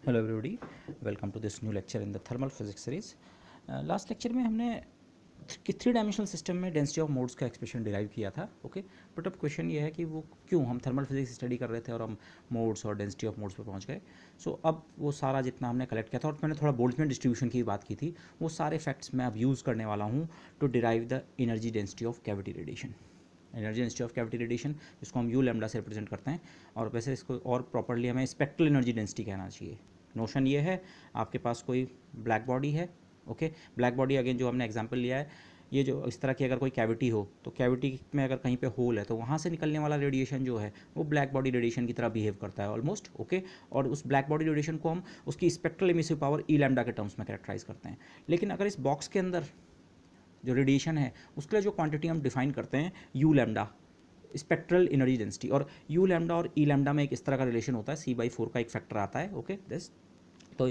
Hello everybody, welcome to this new lecture in the thermal physics series. Last lecture में हमने कि three dimensional system में density of modes का expression derive किया था। Okay, but अब क्वेश्चन ये है कि वो क्यों हम थर्मल फिजिक्स स्टडी कर रहे थे और हम मोड्स और डेंसिटी ऑफ मोड्स पे पहुंच गए। सो अब वो सारा जितना हमने कलेक्ट किया था और मैंने थोड़ा बोल्ट्जमैन डिस्ट्रीब्यूशन की बात की थी, वो सारे फैक्ट्स मैं अब यूज़ करने वाला हूँ to derive the energy density of cavity radiation. Energy density of cavity radiation, जिसको हम यू लैम्डा से रिप्रेजेंट करते हैं, और वैसे इसको और प्रॉपर्ली हमें स्पेक्ट्रल एनर्जी डेंसिटी कहना चाहिए। नोशन ये है, आपके पास कोई ब्लैक बॉडी है। ओके, ब्लैक बॉडी अगेन जो हमने एग्जांपल लिया है, ये जो इस तरह की अगर कोई कैविटी हो तो कैविटी में अगर कहीं पे होल है तो वहाँ से निकलने वाला रेडिएशन जो है वो ब्लैक बॉडी रेडिएशन की तरह बिहेव करता है ऑलमोस्ट। ओके, और उस ब्लैक बॉडी रेडिएशन को हम उसकी स्पेक्ट्रल एमिसिव पावर ई लैम्डा के टर्म्स में कैरेक्टराइज करते हैं। लेकिन अगर इस बॉक्स के अंदर जो रेडिएशन है उसके लिए जो क्वांटिटी हम डिफाइन करते हैं you lambda, spectral energy density, और यू लैम्डा और ई लैम्डा में एक इस तरह का रिलेशन होता है, C/4 का एक फैक्टर आता है। ओके दिस तो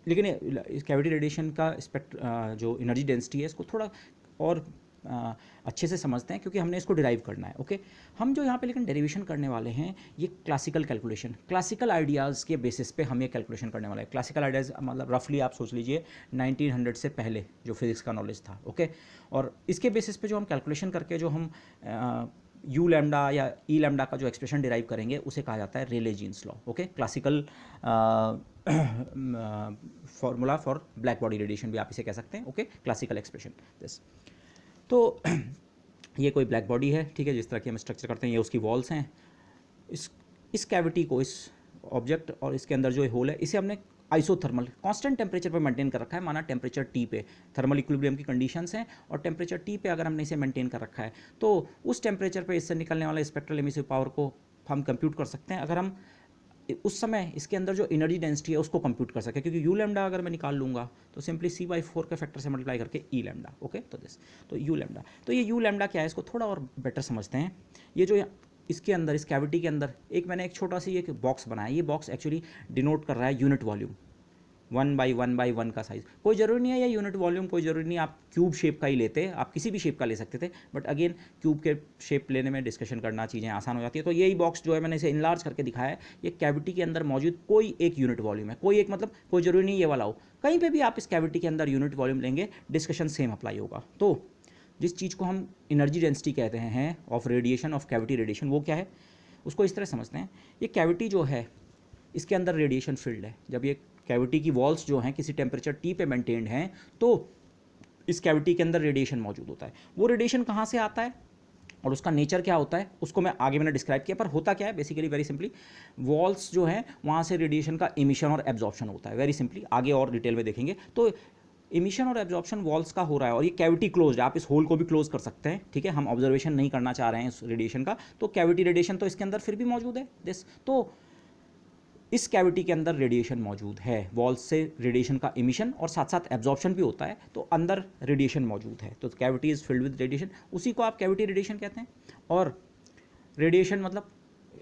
लेकिन इस कैविटी रेडिएशन का जो एनर्जी डेंसिटी है इसको थोड़ा और अच्छे से समझते हैं क्योंकि हमने इसको डिराइव करना है। ओके, हम जो यहाँ पे लेकिन डेरिवेशन करने वाले हैं ये क्लासिकल कैलकुलेशन, क्लासिकल आइडियाज़ के बेसिस पे हम ये कैलकुलेशन करने वाले हैं। क्लासिकल आइडियाज़ मतलब रफली आप सोच लीजिए 1900 से पहले जो फिजिक्स का नॉलेज था। ओके, और इसके बेसिस पे जो हम कैलकुलेशन करके जो हम यू लैम्डा या ई लैम्डा का जो एक्सप्रेशन डिराइव करेंगे उसे कहा जाता है Rayleigh Jeans law. Okay, classical formula for black body radiation भी आप इसे कह सकते हैं। Okay, classical expression this. तो ये कोई ब्लैक बॉडी है, ठीक है, जिस तरह की हम स्ट्रक्चर करते हैं, ये उसकी वॉल्स हैं। इस कैविटी को, इस ऑब्जेक्ट और इसके अंदर जो होल है, इसे हमने आइसोथर्मल कांस्टेंट टेम्परेचर पर मेंटेन कर रखा है। माना टेम्परेचर टी पे थर्मल इक्विलिब्रियम की कंडीशंस हैं और टेम्परेचर टी पे अगर हमने इसे मेंटेन कर रखा है तो उस टेम्परेचर पे इससे निकलने वाला स्पेक्ट्रल एमिसिव पावर को हम कंप्यूट कर सकते हैं। अगर हम उस समय इसके अंदर जो एनर्जी डेंसिटी है उसको कंप्यूट कर सकें, क्योंकि यू लैम्डा अगर मैं निकाल लूँगा तो सिंपली C/4 के फैक्टर से मल्टीप्लाई करके ई लैम्डा। ओके, तो दिस तो यू लैम्डा, तो ये यू लैम्डा क्या है इसको थोड़ा और बेटर समझते हैं। ये जो इसके अंदर, इस कैविटी के अंदर मैंने एक छोटा सी एक बॉक्स बनाया। ये बॉक्स एक्चुअली डिनोट कर रहा है यूनिट वॉल्यूम, 1/1/1 का साइज़। कोई ज़रूरी नहीं है या यूनिट वॉल्यूम, कोई ज़रूरी नहीं आप क्यूब शेप का ही लेते, आप किसी भी शेप का ले सकते थे, बट अगेन क्यूब के शेप लेने में डिस्कशन करना चीज़ें आसान हो जाती है। तो यही बॉक्स जो है मैंने इसे इनलार्ज करके दिखाया है। ये कैविटी के अंदर मौजूद कोई एक यूनिट वॉल्यूम है, कोई एक मतलब कोई ज़रूरी नहीं ये वाला हो, कहीं पर भी आप इस कैविटी के अंदर यूनिट वॉल्यूम लेंगे, डिस्कशन सेम अप्लाई होगा। तो जिस चीज़ को हम एनर्जी डेंसिटी कहते हैं of radiation, of cavity radiation, वो क्या है उसको इस तरह समझते हैं। ये कैविटी जो है इसके अंदर रेडिएशन फील्ड है। जब ये कैविटी की वॉल्स जो हैं किसी टेम्परेचर टी पे मेंटेन्ड हैं तो इस कैविटी के अंदर रेडिएशन मौजूद होता है। वो रेडिएशन कहाँ से आता है और उसका नेचर क्या होता है उसको मैंने डिस्क्राइब किया, पर होता क्या है बेसिकली वेरी सिंपली, वॉल्स जो है वहाँ से रेडिएशन का इमिशन और एब्जॉर्प्शन होता है। वेरी सिंपली आगे और डिटेल में देखेंगे। तो इमिशन और एब्जॉर्प्शन वॉल्स का हो रहा है और ये कैविटी क्लोज्ड है, आप इस होल को भी क्लोज कर सकते हैं। ठीक है, हम ऑब्जर्वेशन नहीं करना चाह रहे हैं इस रेडिएशन का, तो कैविटी रेडिएशन तो इसके अंदर फिर भी मौजूद है दिस। तो इस कैविटी के अंदर रेडिएशन मौजूद है, वॉल्स से रेडिएशन का इमिशन और साथ साथ एब्जॉर्प्शन भी होता है, तो अंदर रेडिएशन मौजूद है। तो cavity is filled with radiation, उसी को आप कैविटी रेडिएशन कहते हैं। और रेडिएशन मतलब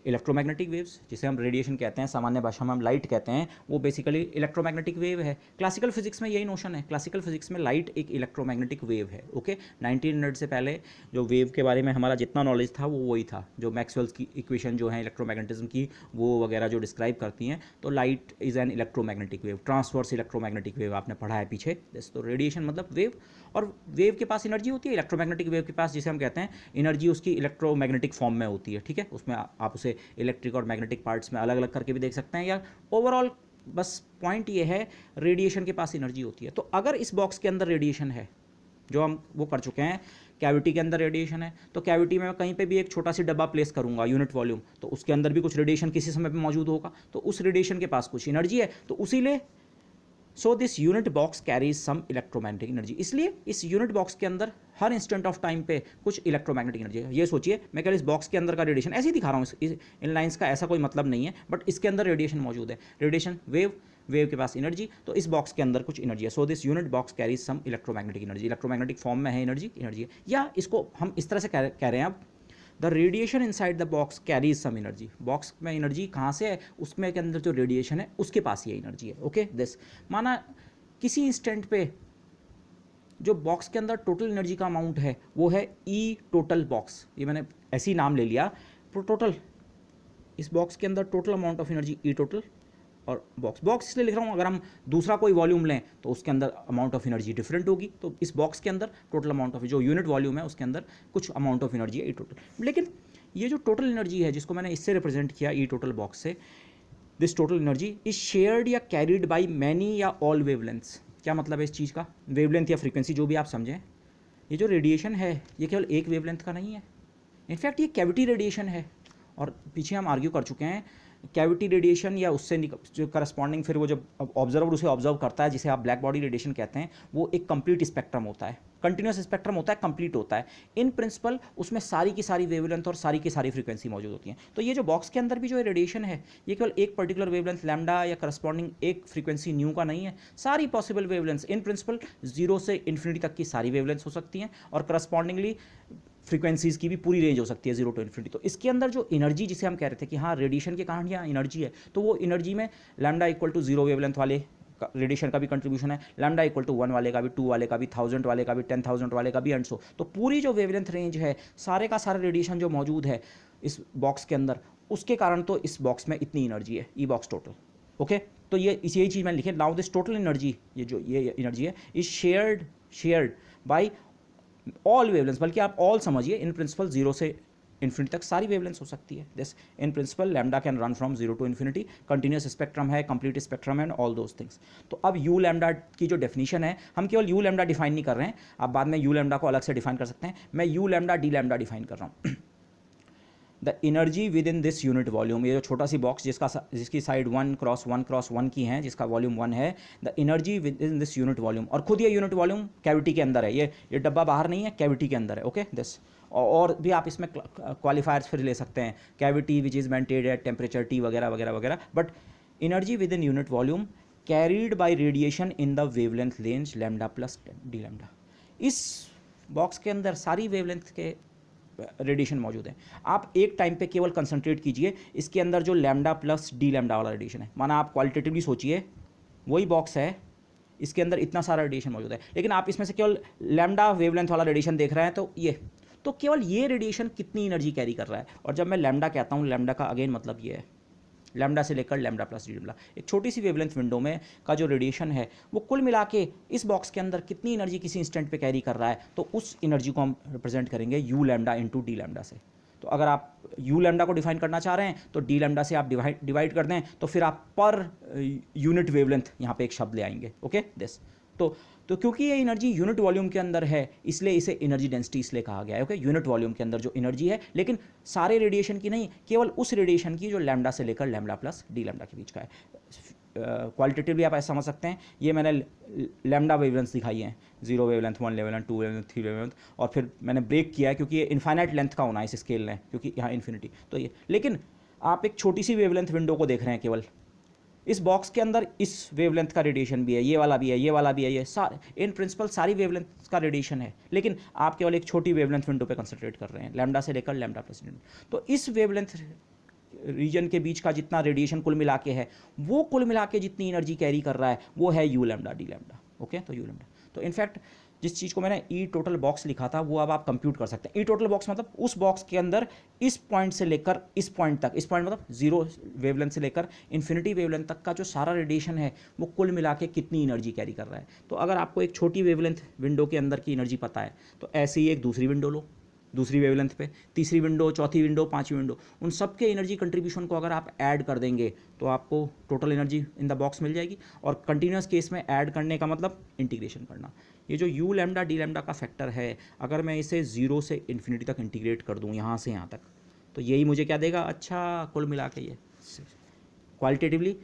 इलेक्ट्रोमैग्नेटिक वेव्स, जिसे हम रेडिएशन कहते हैं, सामान्य भाषा में हम लाइट कहते हैं, वो बेसिकली इलेक्ट्रोमैग्नेटिक वेव है। क्लासिकल फिजिक्स में यही नोशन है, क्लासिकल फिजिक्स में लाइट एक इलेक्ट्रोमैग्नेटिक वेव है। ओके, 1900 से पहले जो वेव के बारे में हमारा जितना नॉलेज था वो वही था, जो मैक्सवेल्स की इक्वेशन जो है इलेक्ट्रोमैग्नेटिज्म की वो वगैरह जो डिस्क्राइब करती हैं। तो light is an electromagnetic wave, transverse electromagnetic wave आपने पढ़ा है पीछे। तो रेडिएशन मतलब वेव, और वेव के पास एनर्जी होती है, इलेक्ट्रोमैग्नेटिक वेव के पास, जिसे हम कहते हैं एनर्जी उसकी इलेक्ट्रोमैग्नेटिक फॉर्म में होती है। ठीक है, उसमें आप उसे इलेक्ट्रिक और मैग्नेटिक पार्ट्स में अलग अलग करके भी देख सकते हैं, या ओवरऑल बस पॉइंट ये है रेडिएशन के पास एनर्जी होती है। तो अगर इस बॉक्स के अंदर रेडिएशन है, जो हम वो कर चुके हैं, कैविटी के अंदर रेडिएशन है, तो कैविटी में मैं कहीं पे भी एक छोटा सी डब्बा प्लेस करूंगा यूनिट वॉल्यूम, तो उसके अंदर भी कुछ रेडिएशन किसी समय पे मौजूद होगा, तो उस रेडिएशन के पास कुछ एनर्जी है, तो उसीलिए so this unit box carries some electromagnetic energy. इसलिए इस यूनिट बॉक्स के अंदर हर इंस्टेंट ऑफ टाइम पे कुछ इलेक्ट्रोमैग्नेटिक एनर्जी है। ये सोचिए, मैं कह इस बॉक्स के अंदर का रेडिएशन ऐसे ही दिखा रहा हूँ, इन लाइंस का ऐसा कोई मतलब नहीं है, बट इसके अंदर रेडिएशन मौजूद है, रेडिएशन वेव, वेव के पास एनर्जी, तो इस बॉक्स के अंदर कुछ एनर्जी है। So this unit box carries some electromagnetic energy, electromagnetic form में है एनर्जी, एनर्जी है। या इसको हम इस तरह से कह रहे हैं अब, the radiation inside the box carries some energy. Box में एनर्जी कहाँ से है, उसमें के अंदर जो रेडिएशन है उसके पास ये एनर्जी है। ओके दिस, माना किसी इंस्टेंट पे जो बॉक्स के अंदर टोटल एनर्जी का अमाउंट है वो है ई टोटल बॉक्स, ये मैंने ऐसे ही नाम ले लिया। टोटल इस बॉक्स के अंदर total amount of energy E total, और बॉक्स बॉक्स इसलिए लिख रहा हूँ, अगर हम दूसरा कोई वॉल्यूम लें तो उसके अंदर अमाउंट ऑफ एनर्जी डिफरेंट होगी, तो इस बॉक्स के अंदर टोटल अमाउंट ऑफ जो यूनिट वॉल्यूम है उसके अंदर कुछ अमाउंट ऑफ एनर्जी है ई टोटल। लेकिन ये जो टोटल एनर्जी है जिसको मैंने इससे रिप्रेजेंट किया ई टोटल बॉक्स से, this total energy is shared या कैरीड बाई मैनी या ऑल वेवलेंथ्स। क्या मतलब है इस चीज़ का? वेवलेंथ या फ्रीक्वेंसी जो भी आप समझें, ये जो रेडिएशन है ये केवल एक वेवलेंथ का नहीं है, इनफैक्ट ये कैविटी रेडिएशन है। और पीछे हम आर्ग्यू कर चुके हैं कैविटी रेडिएशन या उससे जो करस्पॉन्डिंग फिर वो जब ऑब्जर्वर उसे ऑब्जर्व करता है, जिसे आप ब्लैक बॉडी रेडिएशन कहते हैं, वो एक कंप्लीट स्पेक्ट्रम होता है, कंटिन्यूस स्पेक्ट्रम होता है, कंप्लीट होता है। इन प्रिंसिपल उसमें सारी की सारी वेवलेंथ और सारी की सारी फ्रीक्वेंसी मौजूद होती हैं। तो ये जो बॉक्स के अंदर भी जो रेडिएशन है ये केवल एक पर्टिकुलर वेवलेंथ लैम्डा या करस्पॉन्डिंग एक फ्रीक्वेंसी न्यू का नहीं है, सारी पॉसिबल वेवलेंथ्स इन प्रिंसिपल 0 से इन्फिनिटी तक की सारी वेवलेंथ्स हो सकती हैं, और करस्पॉन्डिंगली फ्रीक्वेंसीज़ की भी पूरी रेंज हो सकती है 0 टू इन्फिनिटी। तो इसके अंदर जो एनर्जी जिसे हम कह रहे थे कि हाँ रेडिएशन के कारण यहाँ एनर्जी है, तो वो एनर्जी में लैम्डा इक्वल टू 0 वेवलेंथ वाले रेडिएशन का भी कंट्रीब्यूशन है, लैम्डा इक्वल टू 1 वाले का भी, 2 वाले का भी, 1000 वाले का भी, 10,000 वाले का भी, एंड सो। तो पूरी जो वेवलेंथ रेंज है, सारे का सारा रेडिएशन जो मौजूद है इस बॉक्स के अंदर, उसके कारण तो इस बॉक्स में इतनी एनर्जी है, ई बॉक्स टोटल। ओके, तो ये यही चीज़ मैंने लिखी, नाउ दिस टोटल एनर्जी, ये जो ये एनर्जी है is shared by all wavelengths, बल्कि आप ऑल समझिए, इन प्रिंसिपल 0 से इन्फिनिटी तक सारी वेवलेंस हो सकती है। This in principle lambda can run from 0 to infinity, continuous spectrum है, कंप्लीट स्पेक्ट्रम है, ऑल दोज थिंग्स। तो अब यू लैम्डा की जो डेफिनेशन है, हम केवल यू लैम्डा डिफाइन नहीं कर रहे हैं, आप बाद में यू लैम्डा को अलग से डिफाइन कर सकते हैं, मैं u lambda d lambda define कर रहा हूँ। The energy with in this unit volume, ये जो छोटा सी बॉक्स जिसकी साइड 1x1x1 की है, जिसका वॉल्यूम 1 है, the energy with in this unit volume, और खुद ये यूनिट वॉल्यूम कैविटी के अंदर है, ये डब्बा बाहर नहीं है, कैविटी के अंदर है। ओके, दिस और भी आप इसमें क्वालिफायर्स फिर ले सकते हैं, cavity which is maintained at temperature T वगैरह वगैरह वगैरह, but energy with in unit volume carried by radiation in the wavelength range lambda plus d lambda. इस बॉक्स के अंदर सारी वेवलेंथ के रेडिएशन मौजूद है। आप एक टाइम पे केवल कंसंट्रेट कीजिए इसके अंदर जो लैम्डा प्लस डी लैम्डा वाला रेडिएशन है, माना आप क्वालिटेटिवली सोचिए वही बॉक्स है, इसके अंदर इतना सारा रेडिएशन मौजूद है, लेकिन आप इसमें से केवल लैम्डा वेवलेंथ वाला रेडिएशन देख रहे हैं, तो केवल ये रेडिएशन कितनी एनर्जी कैरी कर रहा है। और जब मैं लैम्डा कहता हूँ, लैम्डा का अगेन मतलब ये है, लैम्डा से लेकर लैम्डा प्लस डी लैम्डा, एक छोटी सी वेवलेंथ विंडो में का जो रेडिएशन है वो कुल मिला के इस बॉक्स के अंदर कितनी एनर्जी किसी इंस्टेंट पे कैरी कर रहा है, तो उस एनर्जी को हम रिप्रेजेंट करेंगे you lambda into D lambda से। तो अगर आप यू लैम्डा को डिफाइन करना चाह रहे हैं तो डी लैम्डा से आप डिवाइड कर दें, तो फिर आप पर यूनिट वेवलेंथ यहाँ पे एक शब्द ले आएंगे। ओके, दिस तो क्योंकि ये एनर्जी यूनिट वॉल्यूम के अंदर है, इसलिए इसे एनर्जी डेंसिटी इसलिए कहा गया है। ओके, यूनिट वॉल्यूम के अंदर जो एनर्जी है, लेकिन सारे रेडिएशन की नहीं, केवल उस रेडिएशन की जो लैम्डा से लेकर लैम्डा प्लस डी लैम्डा के बीच का है। क्वालिटेटिवली आप ऐसा समझ सकते हैं, ये मैंने लैम्डा वेवलेंथ दिखाई है, 0 वेवलेंथ, 1 वेवलेंथ, 2 वेवलेंथ, 3 वेवलेंथ, और फिर मैंने ब्रेक किया है क्योंकि ये इनफाइनाइट लेंथ का होना है इस स्केल में, क्योंकि यहाँ इन्फिनिटी। तो ये, लेकिन आप एक छोटी सी वेवलेंथ विंडो को देख रहे हैं, केवल इस बॉक्स के अंदर इस वेवलेंथ का रेडिएशन भी है, ये वाला भी है, ये वाला भी है, ये सारे इन प्रिंसिपल सारी वेवलेंथ का रेडिएशन है, लेकिन आप केवल एक छोटी वेवलेंथ विंडो पे कंसंट्रेट कर रहे हैं, लैम्डा से लेकर लैम्डा प्लस डी। तो इस वेवलेंथ रीजन के बीच का जितना रेडिएशन कुल मिला के है, वो कुल मिला के जितनी एनर्जी कैरी कर रहा है वो है u lambda d lambda. Okay, तो यू लैम्डा, तो इनफैक्ट जिस चीज़ को मैंने ई टोटल बॉक्स लिखा था वो अब आप कंप्यूट कर सकते हैं। ई टोटल बॉक्स मतलब उस बॉक्स के अंदर इस पॉइंट से लेकर इस पॉइंट तक, इस पॉइंट मतलब 0 वेवलेंथ से लेकर इन्फिनिटी वेवलेंथ तक का जो सारा रेडिएशन है वो कुल मिला के कितनी एनर्जी कैरी कर रहा है। तो अगर आपको एक छोटी वेवलेंथ विंडो के अंदर की एनर्जी पता है, तो ऐसे ही एक दूसरी विंडो लो, दूसरी वेवलेंथ पे, तीसरी विंडो, चौथी विंडो, पांचवी विंडो, उन सब के एनर्जी कंट्रीब्यूशन को अगर आप ऐड कर देंगे तो आपको total energy in the box मिल जाएगी। और कंटिन्यूस केस में ऐड करने का मतलब इंटीग्रेशन करना। ये जो यू लैम्डा डी लैम्डा का फैक्टर है, अगर मैं इसे 0 से इन्फिनिटी तक इंटीग्रेट कर दूँ यहाँ से यहाँ तक, तो यही मुझे क्या देगा, अच्छा कुल मिला के ये क्वालिटेटिवली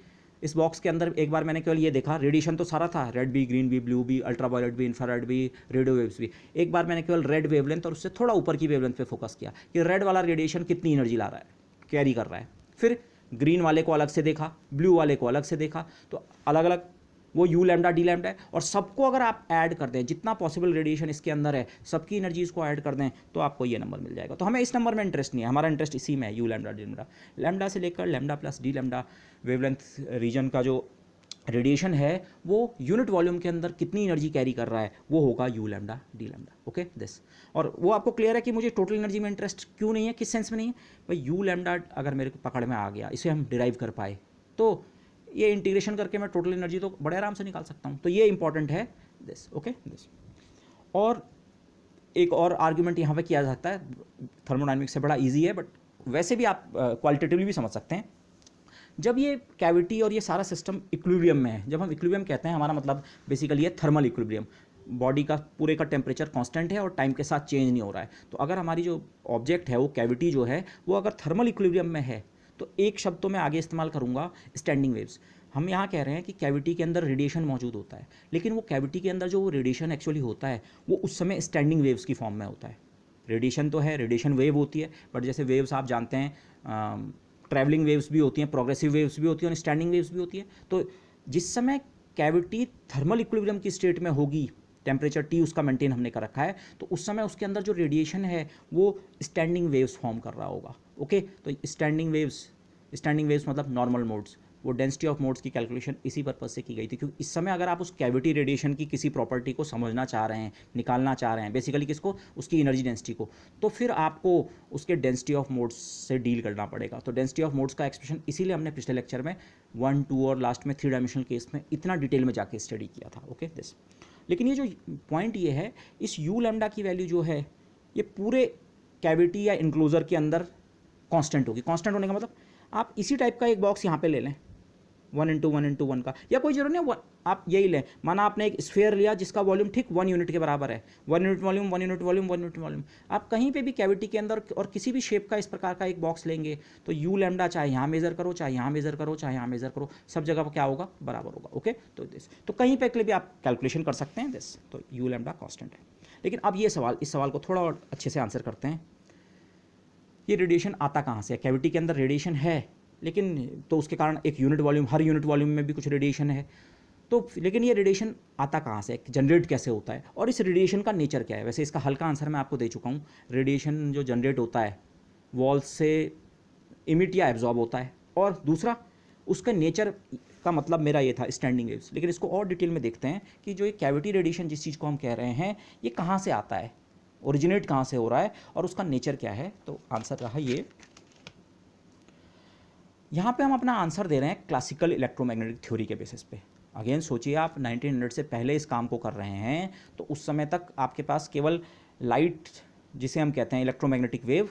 इस बॉक्स के अंदर एक बार मैंने केवल ये देखा, रेडिएशन तो सारा था, रेड भी, ग्रीन भी, ब्लू भी, अल्ट्रावायलेट भी, इंफ्रारेड भी, रेडियो वेव्स भी। एक बार मैंने केवल रेड वेवलेंथ और उससे थोड़ा ऊपर की वेवलेंथ पे फोकस किया कि रेड वाला रेडिएशन कितनी एनर्जी ला रहा है, कैरी कर रहा है। फिर ग्रीन वाले को अलग से देखा, ब्लू वाले को अलग से देखा, तो अलग अलग वो यू लैम्डा डी लैम्डा है। और सबको अगर आप ऐड कर दें, जितना पॉसिबल रेडिएशन इसके अंदर है, सबकी एनर्जीज को ऐड कर दें, तो आपको ये नंबर मिल जाएगा। तो हमें इस नंबर में इंटरेस्ट नहीं है, हमारा इंटरेस्ट इसी में है, u lambda d lambda. Lambda से लेकर lambda plus d lambda wavelength region का जो रेडिएशन है वो यूनिट वॉल्यूम के अंदर कितनी एनर्जी कैरी कर रहा है, वो होगा u lambda d lambda. Okay, this. और वो आपको क्लियर है कि मुझे टोटल एनर्जी में इंटरेस्ट क्यों नहीं है, किस सेंस में नहीं है भाई। यू लैम्डा अगर मेरे पकड़ में आ गया, इसे हम डिराइव कर पाए, तो ये इंटीग्रेशन करके मैं टोटल एनर्जी तो बड़े आराम से निकाल सकता हूँ। तो ये इंपॉर्टेंट है दिस, ओके दिस। और एक और आर्ग्यूमेंट यहाँ पे किया जा सकता है, थर्मोडायनेमिक्स से बड़ा इजी है, बट वैसे भी आप क्वालिटेटिवली भी समझ सकते हैं। जब ये कैविटी और ये सारा सिस्टम इक्विलिब्रियम में है, जब हम इक्विलिब्रियम कहते हैं हमारा मतलब बेसिकली है थर्मल इक्विलिब्रियम, बॉडी का पूरे का टेम्परेचर कांस्टेंट है और टाइम के साथ चेंज नहीं हो रहा है। तो अगर हमारी जो ऑब्जेक्ट है वो कैविटी जो है वो अगर थर्मल इक्विलिब्रियम में है, तो एक शब्द तो मैं आगे इस्तेमाल करूँगा, स्टैंडिंग वेव्स। हम यहाँ कह रहे हैं कि कैविटी के अंदर रेडिएशन मौजूद होता है, लेकिन वो कैविटी के अंदर जो रेडिएशन एक्चुअली होता है वो उस समय स्टैंडिंग वेव्स की फॉर्म में होता है। रेडिएशन तो है, रेडिएशन वेव होती है, बट जैसे वेव्स आप जानते हैं ट्रैवलिंग वेव्स भी होती हैं, प्रोग्रेसिव वेव्स भी होती हैं और स्टैंडिंग वेव्स भी होती हैं। तो जिस समय कैविटी थर्मल इक्विलिब्रियम की स्टेट में होगी, टेम्परेचर T उसका मेंटेन हमने कर रखा है, तो उस समय उसके अंदर जो रेडिएशन है वो स्टैंडिंग वेव्स फॉर्म कर रहा होगा। ओके, तो स्टैंडिंग वेव्स मतलब नॉर्मल मोड्स, वो डेंसिटी ऑफ मोड्स की कैलकुलेशन इसी पर्पज से की गई थी, क्योंकि इस समय अगर आप उस कैविटी रेडिएशन की किसी प्रॉपर्टी को समझना चाह रहे हैं, निकालना चाह रहे हैं, बेसिकली किसको, उसकी एनर्जी डेंसिटी को, तो फिर आपको उसके डेंसिटी ऑफ मोड्स से डील करना पड़ेगा। तो डेंसिटी ऑफ मोड्स का एक्सप्रेशन इसीलिए हमने पिछले लेक्चर में 1, 2 और लास्ट में 3 डायमेंशनल केस में इतना डिटेल में जाके स्टडी किया था। ओके दिस, लेकिन ये जो पॉइंट ये है, इस यू लैम्डा की वैल्यू जो है ये पूरे कैविटी या इनक्लोजर के अंदर कांस्टेंट होगी। कांस्टेंट होने का मतलब आप इसी टाइप का एक बॉक्स यहाँ पे ले लें, 1 × 1 × 1 का, या कोई जरूरत नहीं, आप यही लें, माना आपने एक स्फीयर लिया जिसका वॉल्यूम ठीक 1 यूनिट के बराबर है, 1 unit volume, 1 unit volume, 1 unit volume. आप कहीं पे भी कैविटी के अंदर और किसी भी शेप का इस प्रकार का एक बॉक्स लेंगे तो यू लैम्डा चाहे यहाँ मेजर करो, चाहे यहाँ मेजर करो, चाहे यहाँ मेजर करो, सब जगह पर क्या होगा, बराबर होगा। ओके, तो दिस, तो कहीं पे के लिए भी आप कैलकुलेशन कर सकते हैं दिस, तो यू लैम्डा कांस्टेंट है। लेकिन अब ये सवाल, इस सवाल को थोड़ा और अच्छे से आंसर करते हैं। ये रेडिएशन आता कहाँ से है? कैविटी के अंदर रेडिएशन है, लेकिन तो उसके कारण एक यूनिट वॉल्यूम, हर यूनिट वॉल्यूम में भी कुछ रेडिएशन है, तो लेकिन ये रेडिएशन आता कहाँ से, जनरेट कैसे होता है, और इस रेडिएशन का नेचर क्या है? वैसे इसका हल्का आंसर मैं आपको दे चुका हूँ। रेडिएशन जो जनरेट होता है वॉल्स से इमिट या एब्जॉर्ब होता है, और दूसरा उसका नेचर का मतलब मेरा ये था स्टैंडिंग वेव्स। लेकिन इसको और डिटेल में देखते हैं कि जो ये कैविटी रेडिएशन जिस चीज़ को हम कह रहे हैं ये कहाँ से आता है, ओरिजिनेट कहाँ से हो रहा है और उसका नेचर क्या है। तो आंसर रहा ये, यहाँ पे हम अपना आंसर दे रहे हैं क्लासिकल इलेक्ट्रोमैग्नेटिक थ्योरी के बेसिस पे। अगेन सोचिए, आप 1900 से पहले इस काम को कर रहे हैं, तो उस समय तक आपके पास केवल लाइट, जिसे हम कहते हैं इलेक्ट्रोमैग्नेटिक वेव,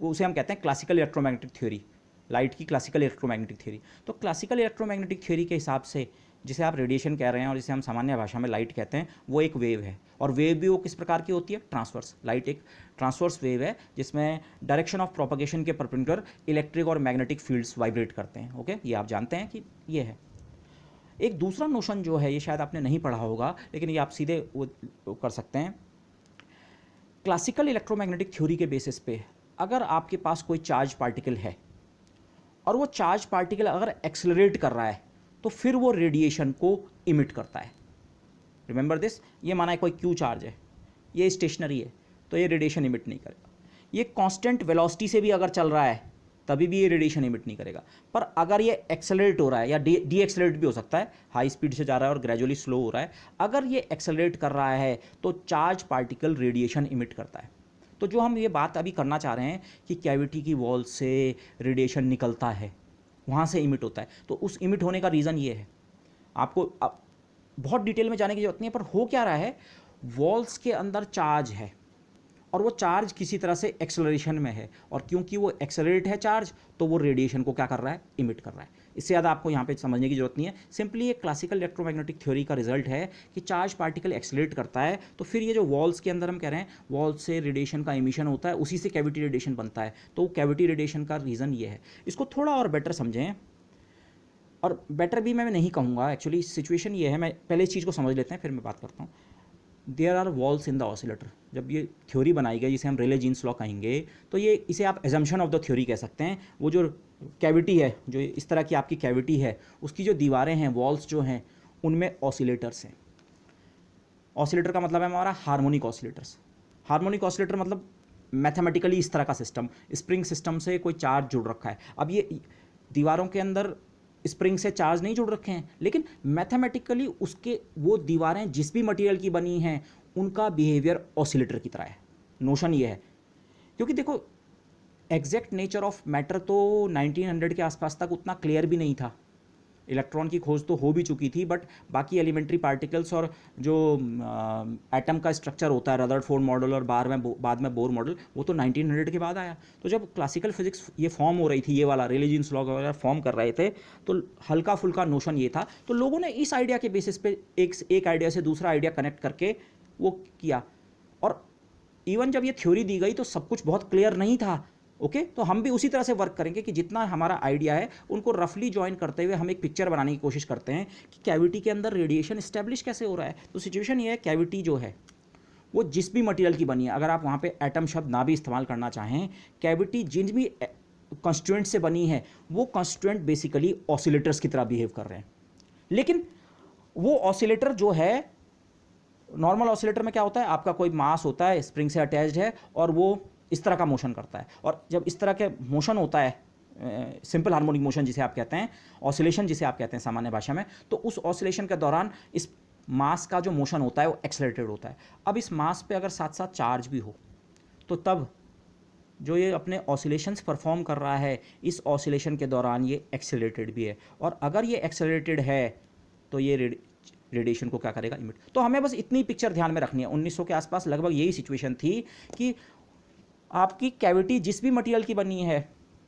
उसे हम कहते हैं क्लासिकल इलेक्ट्रोमैग्नेटिक थ्योरी, लाइट की क्लासिकल इलेक्ट्रोमैग्नेटिक थ्योरी। तो क्लासिकल इलेक्ट्रोमैग्नेटिक थ्योरी के हिसाब से जिसे आप रेडिएशन कह रहे हैं और जिसे हम सामान्य भाषा में लाइट कहते हैं, वो एक वेव है। और वेव भी वो किस प्रकार की होती है, ट्रांसवर्स। लाइट एक ट्रांसवर्स वेव है जिसमें डायरेक्शन ऑफ प्रोपगेशन के परपेंडिकुलर इलेक्ट्रिक और मैग्नेटिक फील्ड्स वाइब्रेट करते हैं। ओके, ये आप जानते हैं कि ये है। एक दूसरा नोशन जो है, ये शायद आपने नहीं पढ़ा होगा, लेकिन ये आप सीधे वो कर सकते हैं। क्लासिकल इलेक्ट्रोमैग्नेटिक थ्योरी के बेसिस पे अगर आपके पास कोई चार्ज पार्टिकल है और वो चार्ज पार्टिकल अगर एक्सेलरेट कर रहा है तो फिर वो रेडिएशन को इमिट करता है। रिमेंबर दिस, ये माना है कोई क्यू चार्ज है, ये स्टेशनरी है, तो ये रेडिएशन इमिट नहीं करेगा। ये कांस्टेंट वेलोसिटी से भी अगर चल रहा है तभी भी ये रेडिएशन इमिट नहीं करेगा। पर अगर ये एक्सेलरेट हो रहा है, या डी एक्सेलरेट भी हो सकता है, हाई स्पीड से जा रहा है और ग्रेजुअली स्लो हो रहा है, अगर ये एक्सेलरेट कर रहा है तो चार्ज पार्टिकल रेडिएशन इमिट करता है। तो जो हम ये बात अभी करना चाह रहे हैं कि कैविटी की वॉल से रेडिएशन निकलता है, वहाँ से इमिट होता है, तो उस इमिट होने का रीज़न ये है। आपको बहुत डिटेल में जाने की जरूरत नहीं है, पर हो क्या रहा है, वॉल्स के अंदर चार्ज है और वो चार्ज किसी तरह से एक्सेलरेशन में है, और क्योंकि वो एक्सेलरेट है चार्ज, तो वो रेडिएशन को क्या कर रहा है, इमिट कर रहा है। इससे ज़्यादा आपको यहाँ पे समझने की जरूरत नहीं है। सिंपली एक क्लासिकल इलेक्ट्रोमैग्नेटिक थ्योरी का रिजल्ट है कि चार्ज पार्टिकल एक्सेलरेट करता है, तो फिर ये जो वॉल्स के अंदर हम कह रहे हैं वॉल्स से रेडिएशन का इमिशन होता है, उसी से कैविटी रेडिएशन बनता है। तो कैविटी रेडिएशन का रीज़न ये है। इसको थोड़ा और बेटर समझें, और बेटर भी मैं नहीं कहूँगा, एक्चुअली सिचुएशन ये है, मैं पहले इस चीज़ को समझ लेते हैं फिर मैं बात करता हूँ। There are walls in the oscillator. जब ये थ्योरी बनाई गई, जिसे हम रेले जीन्स लॉ कहेंगे, तो ये इसे आप एजम्पशन ऑफ द थ्योरी कह सकते हैं। वो जो कैविटी है, जो इस तरह की आपकी कैविटी है, उसकी जो दीवारें हैं, वॉल्स जो हैं, उनमें ऑसिलेटर्स हैं। ऑसिलेटर का मतलब है हमारा हार्मोनिक ऑसिलेटर्स। हार्मोनिक ऑसिलेटर मतलब मैथमेटिकली इस तरह का सिस्टम, स्प्रिंग सिस्टम से कोई चार्ज जुड़ रखा है। अब ये दीवारों के अंदर स्प्रिंग से चार्ज नहीं जुड़ रखे हैं, लेकिन मैथमेटिकली उसके वो दीवारें जिस भी मटेरियल की बनी हैं उनका बिहेवियर ऑसिलेटर की तरह है। नोशन ये है, क्योंकि देखो एग्जैक्ट नेचर ऑफ मैटर तो 1900 के आसपास तक उतना क्लियर भी नहीं था। इलेक्ट्रॉन की खोज तो हो भी चुकी थी, बट बाकी एलिमेंट्री पार्टिकल्स और जो एटम का स्ट्रक्चर होता है, रदरफोर्ड मॉडल और बाद में बोर मॉडल, वो तो 1900 के बाद आया। तो जब क्लासिकल फिजिक्स ये फॉर्म हो रही थी, ये वाला रेले जीन्स लॉ वगैरह फॉर्म कर रहे थे, तो हल्का फुल्का नोशन ये था, तो लोगों ने इस आइडिया के बेसिस पे एक आइडिया से दूसरा आइडिया कनेक्ट करके वो किया। और इवन जब ये थ्योरी दी गई तो सब कुछ बहुत क्लियर नहीं था। ओके, तो हम भी उसी तरह से वर्क करेंगे कि जितना हमारा आइडिया है उनको रफली ज्वाइन करते हुए हम एक पिक्चर बनाने की कोशिश करते हैं कि कैविटी के अंदर रेडिएशन इस्टेब्लिश कैसे हो रहा है। तो सिचुएशन ये है, कैविटी जो है वो जिस भी मटेरियल की बनी है, अगर आप वहाँ पे एटम शब्द ना भी इस्तेमाल करना चाहें, कैविटी जिन भी कंस्टिट्यूएंट से बनी है वो कंस्टिट्यूएंट बेसिकली ऑसिलेटर्स की तरह बिहेव कर रहे हैं। लेकिन वो ऑसिलेटर जो है, नॉर्मल ऑसिलेटर में क्या होता है, आपका कोई मास होता है, स्प्रिंग से अटैच्ड है और वो इस तरह का मोशन करता है। और जब इस तरह के मोशन होता है, सिंपल हार्मोनिक मोशन जिसे आप कहते हैं, ऑसिलेशन जिसे आप कहते हैं सामान्य भाषा में, तो उस ऑसिलेशन के दौरान इस मास का जो मोशन होता है वो एक्सेलरेटेड होता है। अब इस मास पे अगर साथ साथ चार्ज भी हो तो तब जो ये अपने ऑसिलेशंस परफॉर्म कर रहा है, इस ऑसिलेशन के दौरान ये एक्सेलरेटेड भी है। और अगर ये एक्सेलरेटेड है तो ये रेडिएशन को क्या करेगा, इमिट। तो हमें बस इतनी पिक्चर ध्यान में रखनी है। 1900 के आसपास लगभग यही सिचुएशन थी कि आपकी कैविटी जिस भी मटेरियल की बनी है,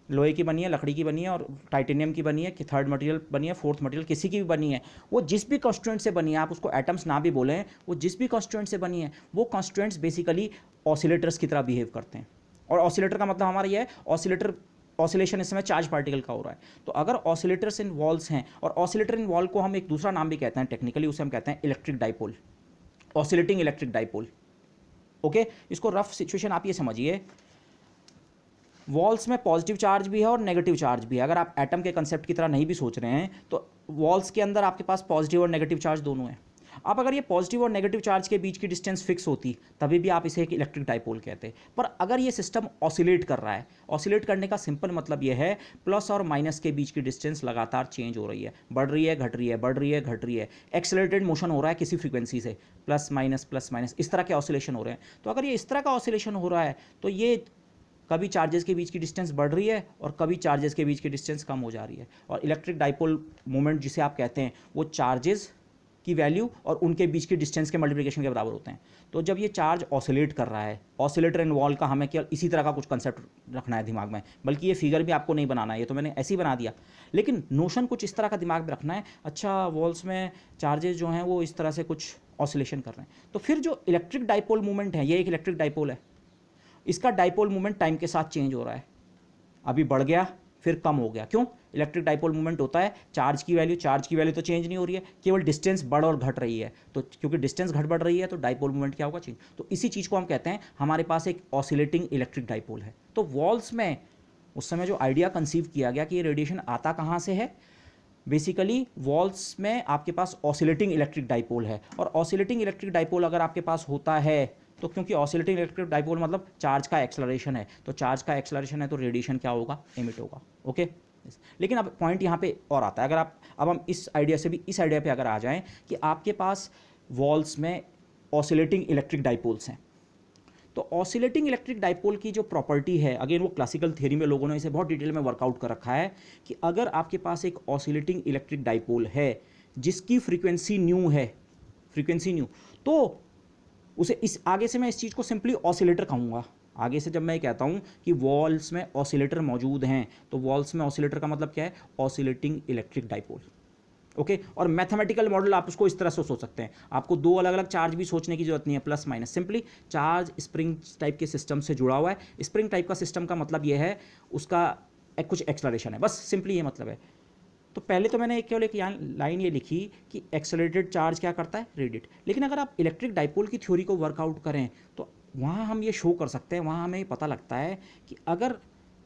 लोहे की बनी है, लकड़ी की बनी है और टाइटेनियम की बनी है, कि थर्ड मटेरियल बनी है, फोर्थ मटेरियल किसी की भी बनी है, वो जिस भी कॉन्स्टिट्यूएंट से बनी है, आप उसको एटम्स ना भी बोलें, वो जिस भी कॉन्स्टिट्यूएंट से बनी है, वो कॉन्स्टिट्यूएंट्स बेसिकली ऑसिलेटर्स की तरह बिहेव करते हैं। और ऑसिलेटर का मतलब हमारा ये है, ऑसिलेशन इस समय चार्ज पार्टिकल का हो रहा है। तो अगर ऑसिलेटर्स इन वॉल्स हैं, और ऑसिलेटर इन वॉल को हम एक दूसरा नाम भी कहते हैं टेक्निकली, उसे हम कहते हैं electric dipole, oscillating electric dipole. Okay, इसको रफ सिचुएशन आप ये समझिए, वॉल्स में पॉजिटिव चार्ज भी है और नेगेटिव चार्ज भी है। अगर आप एटम के कंसेप्ट की तरह नहीं भी सोच रहे हैं तो वॉल्स के अंदर आपके पास पॉजिटिव और नेगेटिव चार्ज दोनों हैं। अब अगर ये पॉजिटिव और नेगेटिव चार्ज के बीच की डिस्टेंस फिक्स होती तभी भी आप इसे एक इलेक्ट्रिक डाइपोल कहते। पर अगर ये सिस्टम ऑसिलेट कर रहा है, ऑसिलेट करने का सिंपल मतलब ये है प्लस और माइनस के बीच की डिस्टेंस लगातार चेंज हो रही है, बढ़ रही है, घट रही है, बढ़ रही है, घट रही है, एक्सेलरेटेड मोशन हो रहा है किसी फ्रीक्वेंसी से, प्लस माइनस इस तरह के ऑसिलेशन हो रहे हैं। तो अगर ये इस तरह का ऑसिलेशन हो रहा है तो ये कभी चार्जेस के बीच की डिस्टेंस बढ़ रही है और कभी चार्जेस के बीच की डिस्टेंस कम हो जा रही है। और इलेक्ट्रिक डाइपोल मोमेंट जिसे आप कहते हैं वो चार्जेस की वैल्यू और उनके बीच की डिस्टेंस के मल्टीप्लिकेशन के बराबर होते हैं। तो जब ये चार्ज ऑसिलेट कर रहा है, ऑसिलेटर इन वॉल का हमें केवल इसी तरह का कुछ कंसेप्ट रखना है दिमाग में, बल्कि ये फिगर भी आपको नहीं बनाना है, ये तो मैंने ऐसे ही बना दिया, लेकिन नोशन कुछ इस तरह का दिमाग में रखना है। अच्छा, वॉल्स में चार्जेस जो हैं वो इस तरह से कुछ ऑसिलेशन कर रहे हैं। तो फिर जो इलेक्ट्रिक डाइपोल मूवमेंट है, ये एक इलेक्ट्रिक डाइपोल है, इसका डाइपोल मूवमेंट टाइम के साथ चेंज हो रहा है, अभी बढ़ गया फिर कम हो गया। क्यों? इलेक्ट्रिक डाइपोल मूवमेंट होता है, चार्ज की वैल्यू तो चेंज नहीं हो रही है, केवल डिस्टेंस बढ़ और घट रही है। तो क्योंकि डिस्टेंस घट बढ़ रही है तो डाइपोल मूवमेंट क्या होगा, चेंज। तो इसी चीज़ को हम कहते हैं हमारे पास एक ऑसिलेटिंग इलेक्ट्रिक डाइपोल है। तो वॉल्स में उस समय जो आइडिया कंसीव किया गया कि ये रेडिएशन आता कहाँ से है, बेसिकली वॉल्स में आपके पास ऑसिलेटिंग इलेक्ट्रिक डाइपोल है। और ऑसिलेटिंग इलेक्ट्रिक डाइपोल अगर आपके पास होता है तो क्योंकि ऑसिलेटिंग इलेक्ट्रिक डाइपोल मतलब चार्ज का एक्सेलरेशन है, तो चार्ज का एक्सेलरेशन है तो रेडिएशन क्या होगा, एमिट होगा। ओके, लेकिन अब पॉइंट यहाँ पे और आता है, अगर आप अब हम इस आइडिया से भी इस आइडिया पे अगर आ जाएं कि आपके पास वॉल्स में ऑसिलेटिंग इलेक्ट्रिक डाइपोल्स हैं, तो ऑसिलेटिंग इलेक्ट्रिक डाइपोल की जो प्रॉपर्टी है, अगेन वो क्लासिकल थ्योरी में लोगों ने इसे बहुत डिटेल में वर्कआउट कर रखा है कि अगर आपके पास एक ऑसिलेटिंग इलेक्ट्रिक डाइपोल है जिसकी फ्रीक्वेंसी न्यू, तो उसे इस आगे से मैं इस चीज़ को सिंपली ऑसिलेटर कहूँगा। आगे से जब मैं कहता हूँ कि वॉल्स में ऑसिलेटर मौजूद हैं, तो वॉल्स में ऑसिलेटर का मतलब क्या है, ऑसिलेटिंग इलेक्ट्रिक डाइपोल। ओके, और मैथमेटिकल मॉडल आप उसको इस तरह से सोच सकते हैं, आपको दो अलग अलग चार्ज भी सोचने की जरूरत नहीं है, plus minus, simply charge spring type के सिस्टम से जुड़ा हुआ है। स्प्रिंग टाइप का सिस्टम का मतलब ये है उसका कुछ एक्सेलरेशन है, बस सिंपली ये मतलब है। तो पहले तो मैंने केवल एक लाइन ये लिखी कि एक्सेलरेटेड चार्ज क्या करता है, रेडिएट। लेकिन अगर आप इलेक्ट्रिक डाइपोल की थ्योरी को वर्कआउट करें तो वहाँ हम ये शो कर सकते हैं, वहाँ हमें पता लगता है कि अगर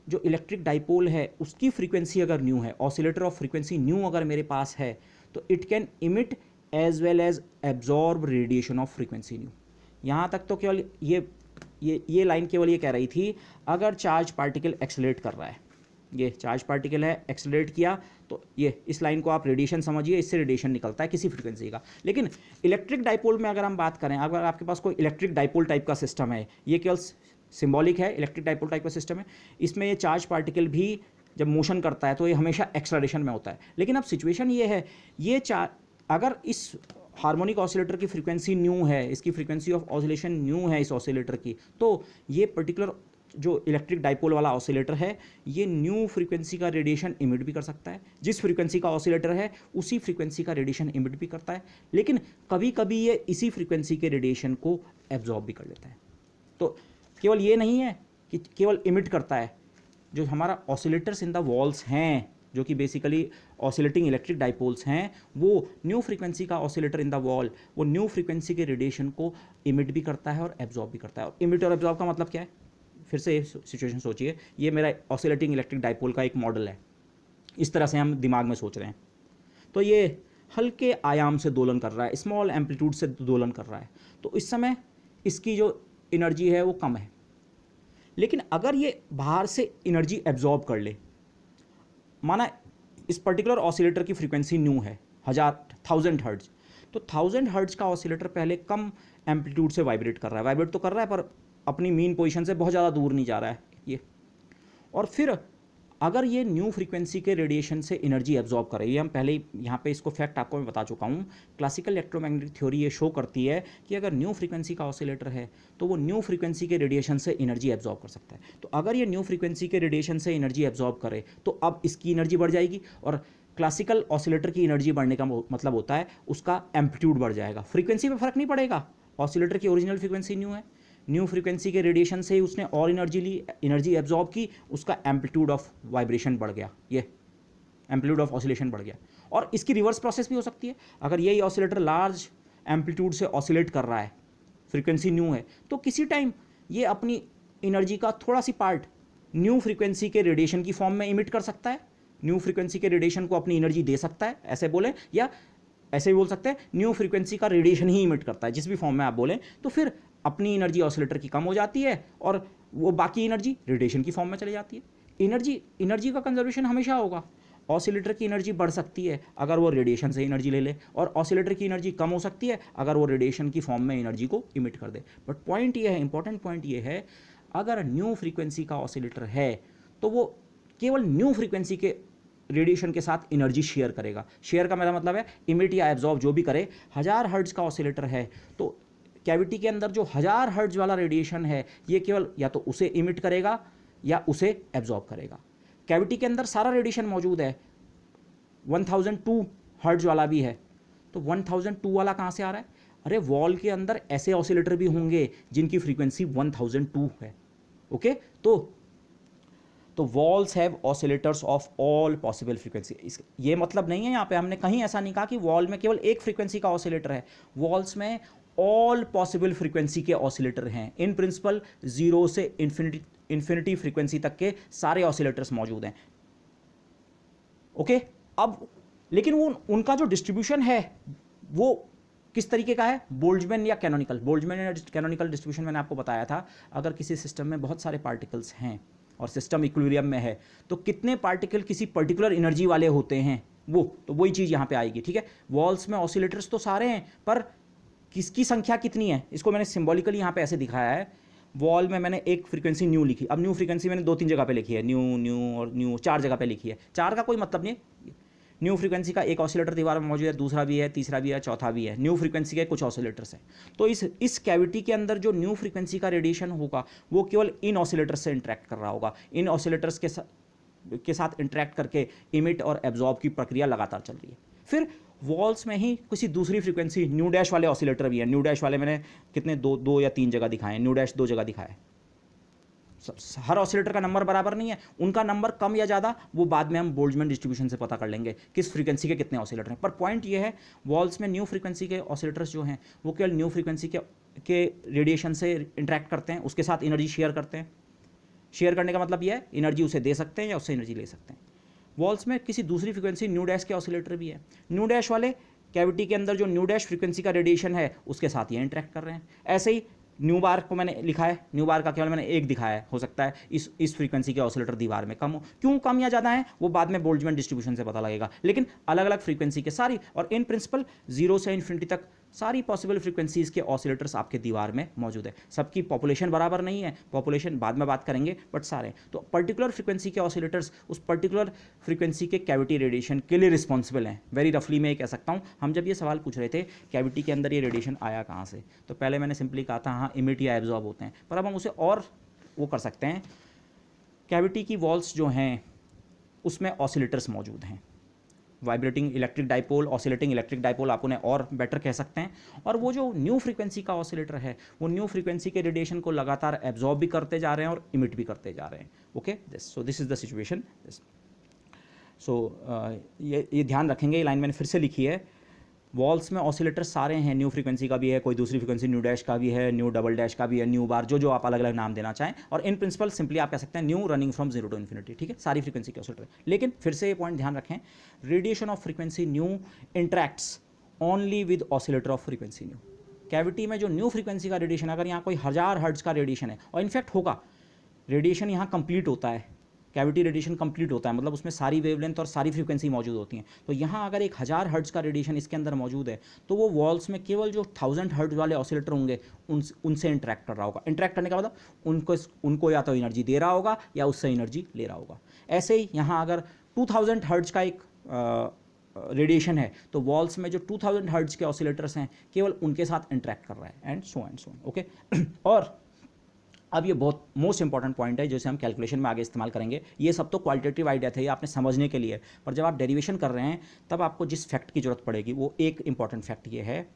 जो इलेक्ट्रिक डाइपोल है उसकी फ्रीक्वेंसी अगर न्यू है, ऑसिलेटर ऑफ फ्रीक्वेंसी न्यू अगर मेरे पास है, तो it can emit as well as absorb radiation of frequency nu. यहाँ तक तो केवल ये लाइन केवल ये कह रही थी अगर चार्ज पार्टिकल एक्सेलरेट कर रहा है, ये चार्ज पार्टिकल है, एक्सेलरेट किया, तो ये इस लाइन को आप रेडिएशन समझिए, इससे रेडिएशन निकलता है किसी फ्रीक्वेंसी का। लेकिन इलेक्ट्रिक डाइपोल में अगर हम बात करें, अगर आपके पास कोई इलेक्ट्रिक डाइपोल टाइप का सिस्टम है, ये केवल सिंबॉलिक है, इलेक्ट्रिक डाइपोल टाइप का सिस्टम है, इसमें ये चार्ज पार्टिकल भी जब मोशन करता है तो ये हमेशा एक्सेलरेशन में होता है। लेकिन अब सिचुएशन ये है, ये अगर इस हार्मोनिक ऑसिलेटर की फ्रीक्वेंसी न्यू है, इसकी फ्रीक्वेंसी ऑफ ऑसिलेशन न्यू है इस ऑसिलेटर की, तो ये पर्टिकुलर जो इलेक्ट्रिक डाइपोल वाला ऑसिलेटर है ये न्यू फ्रीक्वेंसी का रेडिएशन इमिट भी कर सकता है। जिस फ्रीक्वेंसी का ऑसिलेटर है उसी फ्रीक्वेंसी का रेडिएशन इमिट भी करता है, लेकिन कभी कभी ये इसी फ्रीक्वेंसी के रेडिएशन को एब्जॉर्ब भी कर लेता है। तो केवल ये नहीं है कि केवल इमिट करता है, जो हमारा ऑसिलेटर्स इन द वॉल्स हैं, जो कि बेसिकली ऑसिलेटिंग इलेक्ट्रिक डाइपोल्स हैं, वो न्यू फ्रीक्वेंसी का ऑसिलेटर इन द वॉल वो न्यू फ्रीक्वेंसी के रेडिएशन को इमिट भी करता है और एब्जॉर्ब भी करता है। और इमिट और एब्जॉर्ब का मतलब क्या है, फिर से सिचुएशन सोचिए, ये मेरा ऑसिलेटिंग इलेक्ट्रिक डाइपोल का एक मॉडल है, इस तरह से हम दिमाग में सोच रहे हैं। तो ये हल्के आयाम से दोलन कर रहा है, स्मॉल एम्पलीट्यूड से दोलन कर रहा है, तो इस समय इसकी जो एनर्जी है वो कम है। लेकिन अगर ये बाहर से एनर्जी एब्जॉर्ब कर ले, माना इस पर्टिकुलर ऑसिलेटर की फ्रीक्वेंसी न्यू है 1000 हर्ट्ज, तो 1000 हर्ट्ज का ऑसिलेटर पहले कम एम्पलीट्यूड से वाइब्रेट कर रहा है, वाइब्रेट तो कर रहा है पर अपनी मीन पोजीशन से बहुत ज़्यादा दूर नहीं जा रहा है ये। और फिर अगर ये न्यू फ्रीक्वेंसी के रेडिएशन से एनर्जी एब्जॉर्ब करे, ये हम पहले यहाँ पे इसको फैक्ट आपको मैं बता चुका हूँ, क्लासिकल इलेक्ट्रोमैग्नेटिक थ्योरी ये शो करती है कि अगर न्यू फ्रीक्वेंसी का ऑसिलेटर है तो वो न्यू फ्रीक्वेंसी के रेडिएशन से एनर्जी एब्जॉर्ब कर सकता है। तो अगर ये न्यू फ्रीक्वेंसी के रेडिएशन से एनर्जी एब्जॉर्ब करे तो अब इसकी एनर्जी बढ़ जाएगी, और क्लासिकल ऑसिलेटर की एनर्जी बढ़ने का मतलब होता है उसका एम्पलीट्यूड बढ़ जाएगा। फ्रीक्वेंसी में फ़र्क नहीं पड़ेगा, ऑसिलेटर की ओरिजिनल फ्रीक्वेंसी न्यू है, न्यू फ्रीक्वेंसी के रेडिएशन से ही उसने और एनर्जी ली, एनर्जी एब्जॉर्ब की, उसका एम्पलीट्यूड ऑफ वाइब्रेशन बढ़ गया, ये एम्पलीट्यूड ऑफ ऑसिलेशन बढ़ गया। और इसकी रिवर्स प्रोसेस भी हो सकती है, अगर यही ऑसिलेटर लार्ज एम्पलीट्यूड से ऑसिलेट कर रहा है, फ्रीक्वेंसी न्यू है, तो किसी टाइम ये अपनी एनर्जी का थोड़ा सी पार्ट न्यू फ्रीक्वेंसी के रेडिएशन की फॉर्म में इमिट कर सकता है, न्यू फ्रीक्वेंसी के रेडिएशन को अपनी एनर्जी दे सकता है, ऐसे बोले, या ऐसे भी बोल सकते हैं न्यू फ्रीक्वेंसी का रेडिएशन ही इमिट करता है, जिस भी फॉर्म में आप बोलें। तो फिर अपनी एनर्जी ऑसिलेटर की कम हो जाती है और वो बाकी एनर्जी रेडिएशन की फॉर्म में चली जाती है। एनर्जी का कंजर्वेशन हमेशा होगा। ऑसिलेटर की एनर्जी बढ़ सकती है अगर वो रेडिएशन से एनर्जी ले ले, और ऑसिलेटर की एनर्जी कम हो सकती है अगर वो रेडिएशन की फॉर्म में एनर्जी को इमिट कर दे। बट पॉइंट ये है, इंपॉर्टेंट पॉइंट ये है, अगर न्यू फ्रीक्वेंसी का ऑसिलेटर है तो वो केवल न्यू फ्रीक्वेंसी के रेडिएशन के साथ एनर्जी शेयर करेगा। शेयर का मेरा मतलब है इमिट या एब्जॉर्ब जो भी करे। 1000 हर्ट्ज का ऑसिलेटर है तो कैविटी के अंदर जो 1000 हर्ट्ज वाला रेडिएशन है ये केवल या तो उसे इमिट करेगा या उसे एब्जॉर्ब करेगा। कैविटी के अंदर सारा रेडिएशन मौजूद है, 1002 हर्ट्ज वाला भी है, तो 1002 वाला कहाँ से आ रहा है? अरे वॉल के अंदर ऐसे ऑसिलेटर भी होंगे जिनकी फ्रीक्वेंसी 1002 है। ओके, तो walls have oscillators of all possible frequency. ये मतलब नहीं है यहाँ पे हमने कहीं ऐसा नहीं कहा कि वॉल में केवल एक फ्रीक्वेंसी का ऑसिलेटर है, वॉल्स में ऑल पॉसिबल फ्रीक्वेंसी के ऑसिलेटर हैं। इन प्रिंसिपल 0 से इन्फिनिटी फ्रीक्वेंसी तक के सारे ऑसिलेटर्स मौजूद हैं। ओके, अब लेकिन वो उनका जो डिस्ट्रीब्यूशन है वो किस तरीके का है? बोल्ट्जमैन या कैनोनिकल। बोल्ट्जमैन या कैनोनिकल डिस्ट्रीब्यूशन मैंने आपको बताया था। अगर किसी सिस्टम में बहुत सारे पार्टिकल्स हैं और सिस्टम इक्विलिब्रियम में है तो कितने पार्टिकल किसी पर्टिकुलर एनर्जी वाले होते हैं, वो तो वही चीज़ यहाँ पे आएगी। ठीक है, वॉल्स में ऑसिलेटर्स तो सारे हैं पर किसकी संख्या कितनी है, इसको मैंने सिंबॉलिकली यहाँ पे ऐसे दिखाया है। वॉल में मैंने एक फ्रीक्वेंसी न्यू लिखी, अब न्यू फ्रीक्वेंसी मैंने 2-3 जगह पे लिखी है, न्यू और न्यू 4 जगह पे लिखी है। 4 का कोई मतलब नहीं है, न्यू फ्रीक्वेंसी का एक ऑसिलेटर दीवार में मौजूद है, दूसरा भी है, तीसरा भी है, चौथा भी है, न्यू फ्रीक्वेंसी के कुछ ऑसिलेटर्स हैं। तो इस कैविटी के अंदर जो न्यू फ्रीक्वेंसी का रेडिएशन होगा वो केवल इन ऑसिलेटर्स से इंटरेक्ट कर रहा होगा। इन ऑसिलेटर्स के साथ इंटरेक्ट करके इमिट और एब्जॉर्ब की प्रक्रिया लगातार चल रही है। फिर वॉल्स में ही किसी दूसरी फ्रीक्वेंसी न्यू डैश वाले ऑसिलेटर भी है। न्यू डैश वाले मैंने कितने 2 या 3 जगह दिखाए हैं, न्यू डैश 2 जगह दिखाया है। हर ऑसिलेटर का नंबर बराबर नहीं है, उनका नंबर कम या ज़्यादा वो बाद में हम बोल्ट्जमैन डिस्ट्रीब्यूशन से पता कर लेंगे किस फ्रीक्वेंसी के कितने ऑसिलेटर हैं। पर पॉइंट ये है, वॉल्स में न्यू फ्रीक्वेंसी के ऑसिलेटर्स जो हैं वो केवल न्यू फ्रीक्वेंसी के रेडिएशन से इंटरेक्ट करते हैं, उसके साथ एनर्जी शेयर करते हैं। शेयर करने का मतलब यह है एनर्जी उसे दे सकते हैं या उससे एनर्जी ले सकते हैं। वॉल्स में किसी दूसरी फ्रीक्वेंसी न्यू डैश के ऑसिलेटर भी है। न्यू डैश वाले कैविटी के अंदर जो न्यू डैश फ्रीक्वेंसी का रेडिएशन है उसके साथ ये इंटरेक्ट कर रहे हैं। ऐसे ही न्यू बार को मैंने लिखा है, न्यू बार का केवल मैंने एक दिखाया है। हो सकता है इस फ्रीक्वेंसी के ऑसिलेटर दीवार में कम हो, क्यों कम या ज़्यादा है वो बाद में बोल्ट्जमैन डिस्ट्रीब्यूशन से पता लगेगा, लेकिन अलग अलग फ्रीक्वेंसी के सारी, और इन प्रिंसिपल 0 से इन्फिनिटी तक सारी पॉसिबल फ्रीक्वेंसीज़ के ऑसिलेटर्स आपके दीवार में मौजूद है। सबकी पॉपुलेशन बराबर नहीं है, पॉपुलेशन बाद में बात करेंगे, बट सारे हैं। तो पर्टिकुलर फ्रीक्वेंसी के ऑसिलेटर्स उस पर्टिकुलर फ्रीक्वेंसी के कैविटी रेडिएशन के लिए रिस्पॉन्सिबल हैं। वेरी रफली मैं ये कह सकता हूँ। हम जब ये सवाल पूछ रहे थे कैविटी के अंदर ये रेडिएशन आया कहाँ से, तो पहले मैंने सिंपली कहा था हाँ इमिट या एब्जॉर्ब होते हैं, पर अब हम उसे और वो कर सकते हैं। कैविटी की वॉल्स जो हैं उसमें ऑसिलेटर्स मौजूद हैं, vibrating electric dipole, oscillating electric dipole आप उन्हें और बेटर कह सकते हैं। और वो जो न्यू फ्रीक्वेंसी का ऑसिलेटर है वो न्यू फ्रीक्वेंसी के रेडिएशन को लगातार एब्जॉर्ब भी करते जा रहे हैं और इमिट भी करते जा रहे हैं। Okay, this is the situation. So ये ध्यान रखेंगे, ये लाइन मैंने फिर से लिखी है। वॉल्स में ऑसिलेटर सारे हैं, न्यू फ्रीक्वेंसी का भी है, कोई दूसरी फ्रीक्वेंसी न्यू डैश का भी है, न्यू डबल डैश का भी है, न्यू बार, जो आप अलग अलग नाम देना चाहें। और इन प्रिंसिपल सिंपली आप कह सकते हैं nu running from zero to infinity. ठीक है, सारी फ्रीक्वेंसी के ऑसिलेटर। लेकिन फिर से ये पॉइंट ध्यान रखें, radiation of frequency new interacts only with oscillator of frequency new. Cavity में जो न्यू फ्रीक्वेंसी का रेडिएशन, अगर यहाँ कोई 1000 हर्ट्ज का रेडिएशन है, और इनफैक्ट होगा, रेडिएशन यहाँ कंप्लीट होता है, कैविटी रेडिएशन कंप्लीट होता है, मतलब उसमें सारी वेवलेंथ और सारी फ्रीक्वेंसी मौजूद होती हैं। तो यहाँ अगर 1000 हर्ट्ज का रेडिएशन इसके अंदर मौजूद है तो वो वॉल्स में केवल जो 1000 हर्ट्ज वाले ऑसिलेटर होंगे उनसे इंटरेक्ट कर रहा होगा। इंटरेक्ट करने का मतलब उनको या तो एनर्जी दे रहा होगा या उससे एनर्जी ले रहा होगा। ऐसे ही यहाँ अगर 2000 हर्ट्ज का एक रेडिएशन है तो वॉल्स में जो 2000 हर्ट्ज के ऑसिलेटर्स हैं केवल उनके साथ इंटरेक्ट कर रहा है, एंड सो ओके। और अब ये बहुत मोस्ट इंपॉर्टेंट पॉइंट है जिसे हम कैलकुलेशन में आगे इस्तेमाल करेंगे। ये सब तो क्वालिटेटिव आइडिया थे, ये आपने समझने के लिए, पर जब आप डेरिवेशन कर रहे हैं तब आपको जिस फैक्ट की जरूरत पड़ेगी वो एक इंपॉर्टेंट फैक्ट ये है,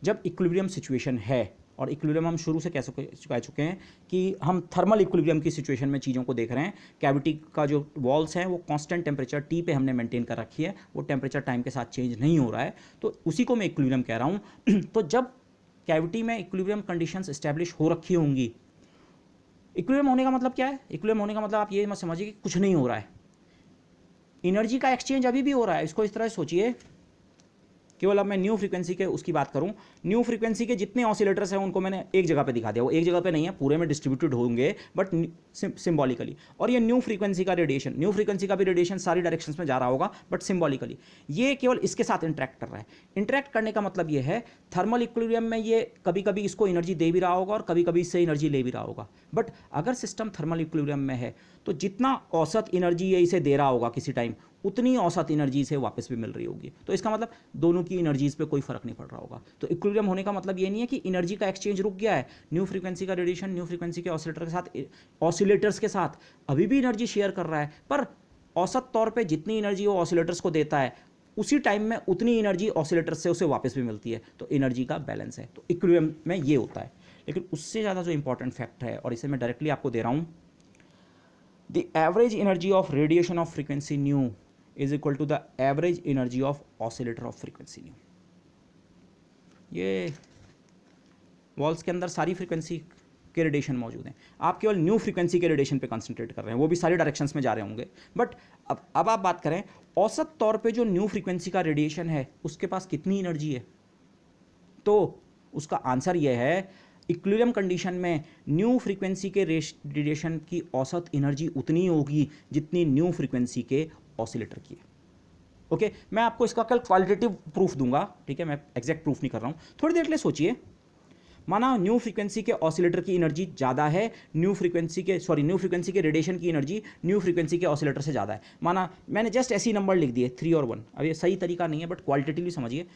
जब इक्विलिब्रियम सिचुएशन है, और इक्विलिब्रियम हम शुरू से कह चुके हैं कि हम थर्मल इक्विलिब्रियम की सिचुएशन में चीज़ों को देख रहे हैं। कैविटी का जो वॉल्स हैं वो कांस्टेंट टेम्परेचर T पे हमने मेंटेन कर रखी है, वो टेम्परेचर टाइम के साथ चेंज नहीं हो रहा है, तो उसी को मैं इक्विलिब्रियम कह रहा हूँ। तो जब कैविटी में इक्विलिब्रियम कंडीशंस इस्टेब्लिश हो रखी होंगी, इक्विलिब्रियम होने का मतलब क्या है? इक्विलिब्रियम होने का मतलब आप ये मत समझिए कि कुछ नहीं हो रहा है, एनर्जी का एक्सचेंज अभी भी हो रहा है। इसको इस तरह सोचिए, केवल अब मैं न्यू फ्रीक्वेंसी के उसकी बात करूं, न्यू फ्रीक्वेंसी के जितने ऑसिलेटर्स हैं उनको मैंने एक जगह पे दिखा दिया। वो एक जगह पे नहीं है, पूरे में डिस्ट्रीब्यूटेड होंगे बट सिंबॉलिकली। और ये न्यू फ्रीक्वेंसी का रेडिएशन, न्यू फ्रीक्वेंसी का भी रेडिएशन सारी डायरेक्शंस में जा रहा होगा बट सिंबॉलिकली, ये केवल इसके साथ इंटरेक्ट कर रहा है। इंटरेक्ट करने का मतलब ये है थर्मल इक्विलिब्रियम में ये कभी कभी इसको एनर्जी दे भी रहा होगा और कभी कभी इससे एनर्जी ले भी रहा होगा। बट अगर सिस्टम थर्मल इक्विलिब्रियम में है तो जितना औसत एनर्जी ये इसे दे रहा होगा किसी टाइम, उतनी औसत एनर्जी से वापस भी मिल रही होगी। तो इसका मतलब दोनों की एनर्जीज पे कोई फर्क नहीं पड़ रहा होगा। तो इक्विलिब्रियम होने का मतलब ये नहीं है कि एनर्जी का एक्सचेंज रुक गया है। न्यू फ्रीक्वेंसी का रेडिएशन न्यू फ्रीक्वेंसी के ऑसिलेटर्स के साथ अभी भी एनर्जी शेयर कर रहा है, पर औसत तौर पे जितनी एनर्जी वो ऑसिलेटर्स को देता है उसी टाइम में उतनी एनर्जी ऑसिलेटर्स से उसे वापस भी मिलती है। तो एनर्जी का बैलेंस है, तो इक्विलिब्रियम में ये होता है। लेकिन उससे ज़्यादा जो इंपॉर्टेंट फैक्ट है, और इसे मैं डायरेक्टली आपको दे रहा हूँ, the average energy of radiation of frequency nu is equal to the average energy of oscillator of frequency nu. ये वॉल्स के अंदर सारी फ्रीक्वेंसी के रेडिएशन मौजूद हैं, आप केवल न्यू फ्रीक्वेंसी के रेडिएशन पे कंसंट्रेट कर रहे हैं, वो भी सारी डायरेक्शंस में जा रहे होंगे। बट अब आप बात करें औसत तौर पे जो न्यू फ्रीक्वेंसी का रेडिएशन है उसके पास कितनी एनर्जी है, तो उसका आंसर ये है इक्विलिब्रियम कंडीशन में न्यू फ्रीक्वेंसी के रेडिएशन की औसत एनर्जी उतनी होगी जितनी न्यू फ्रीक्वेंसी के ऑसिलेटर की है। ओके, मैं आपको इसका कल क्वालिटेटिव प्रूफ दूंगा, ठीक है, मैं एग्जैक्ट प्रूफ नहीं कर रहा हूं। थोड़ी देर के लिए सोचिए, माना न्यू फ्रीक्वेंसी के ऑसिलेटर की एनर्जी ज़्यादा है, न्यू फ्रीक्वेंसी के रेडिएशन की एनर्जी न्यू फ्रीक्वेंसी के ऑसिलेटर से ज़्यादा है। माना मैंने जस्ट ऐसी नंबर लिख दिए 3 और 1। अब ये सही तरीका नहीं है बट क्वालिटेटिवली समझिए,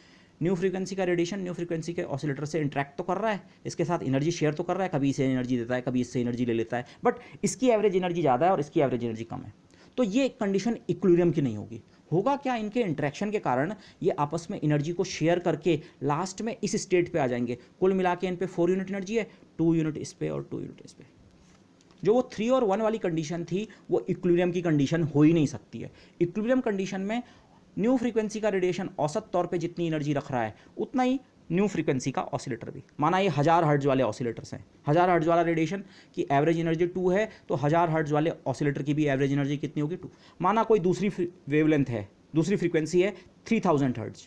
न्यू फ्रीक्वेंसी का रेडिएशन न्यू फ्रीक्वेंसी के ऑसिलेटर से इंटरेक्ट तो कर रहा है, इसके साथ एनर्जी शेयर तो कर रहा है, कभी इसे एनर्जी देता है कभी इससे एनर्जी ले लेता है, बट इसकी एवरेज एनर्जी ज़्यादा है और इसकी एवरेज एनर्जी कम है। तो ये कंडीशन इक्विलिब्रियम की नहीं होगी। होगा क्या, इनके इंटरेक्शन के कारण ये आपस में एनर्जी को शेयर करके लास्ट में इस स्टेट पे आ जाएंगे। कुल मिला के इन पे 4 यूनिट एनर्जी है, 2 यूनिट इस पे और 2 यूनिट इस पे। जो वो 3 और 1 वाली कंडीशन थी वो इक्विलिब्रियम की कंडीशन हो ही नहीं सकती है। इक्विलिब्रियम कंडीशन में न्यू फ्रीक्वेंसी का रेडिएशन औसत तौर पे जितनी एनर्जी रख रहा है उतना ही न्यू फ्रीक्वेंसी का ऑसिलेटर भी। माना ये 1000 हर्ट्ज वाले ऑसिलेटर्स हैं, 1000 हर्ट्ज वाला रेडिएशन की एवरेज एनर्जी 2 है, तो 1000 हर्ट्ज वाले ऑसिलेटर की भी एवरेज एनर्जी कितनी होगी, 2। माना कोई दूसरी वेवलेंथ है, दूसरी फ्रीक्वेंसी है 3000 हर्ट्ज,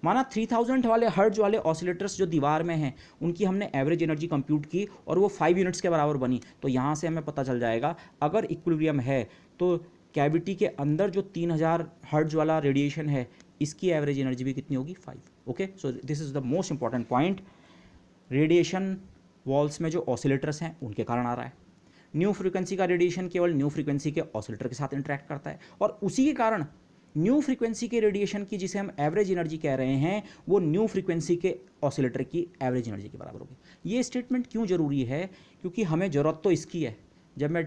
माना 3000 वाले हर्ट्ज वाले ऑसिलेटर्स जो दीवार में हैं उनकी हमने एवरेज एनर्जी कंप्यूट की और वो 5 यूनिट्स के बराबर बनी। तो यहाँ से हमें पता चल जाएगा अगर इक्विलिब्रियम है तो कैविटी के अंदर जो 3000 हर्ट्ज वाला रेडिएशन है इसकी एवरेज एनर्जी भी कितनी होगी 5. Okay, so this is the most important point. Radiation walls में जो ऑसिलेटर्स हैं उनके कारण आ रहा है. न्यू फ्रीक्वेंसी का रेडिएशन केवल न्यू फ्रीक्वेंसी के ऑसिलेटर के साथ इंटरेक्ट करता है, और उसी के कारण न्यू फ्रीक्वेंसी के रेडिएशन की जिसे हम एवरेज एनर्जी कह रहे हैं वो न्यू फ्रीक्वेंसी के ऑसिलेटर की एवरेज एनर्जी के बराबर होगी. ये स्टेटमेंट क्यों ज़रूरी है? क्योंकि हमें ज़रूरत तो इसकी है. जब मैं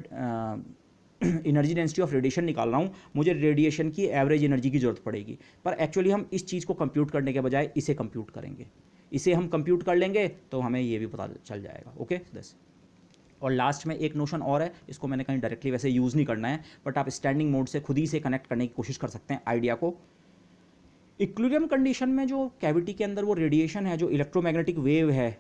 एनर्जी डेंसिटी ऑफ रेडिएशन निकाल रहा हूँ, मुझे रेडिएशन की एवरेज एनर्जी की ज़रूरत पड़ेगी, पर एक्चुअली हम इस चीज़ को कंप्यूट करने के बजाय इसे कंप्यूट करेंगे. इसे हम कंप्यूट कर लेंगे तो हमें ये भी पता चल जाएगा. ओके, दस. और लास्ट में एक नोशन और है, इसको मैंने कहीं डायरेक्टली वैसे यूज़ नहीं करना है, बट आप स्टैंडिंग मोड से खुद ही से कनेक्ट करने की कोशिश कर सकते हैं आइडिया को. इक्विलिब्रियम कंडीशन में जो कैविटी के अंदर वो रेडिएशन है, जो इलेक्ट्रोमैग्नेटिक वेव है,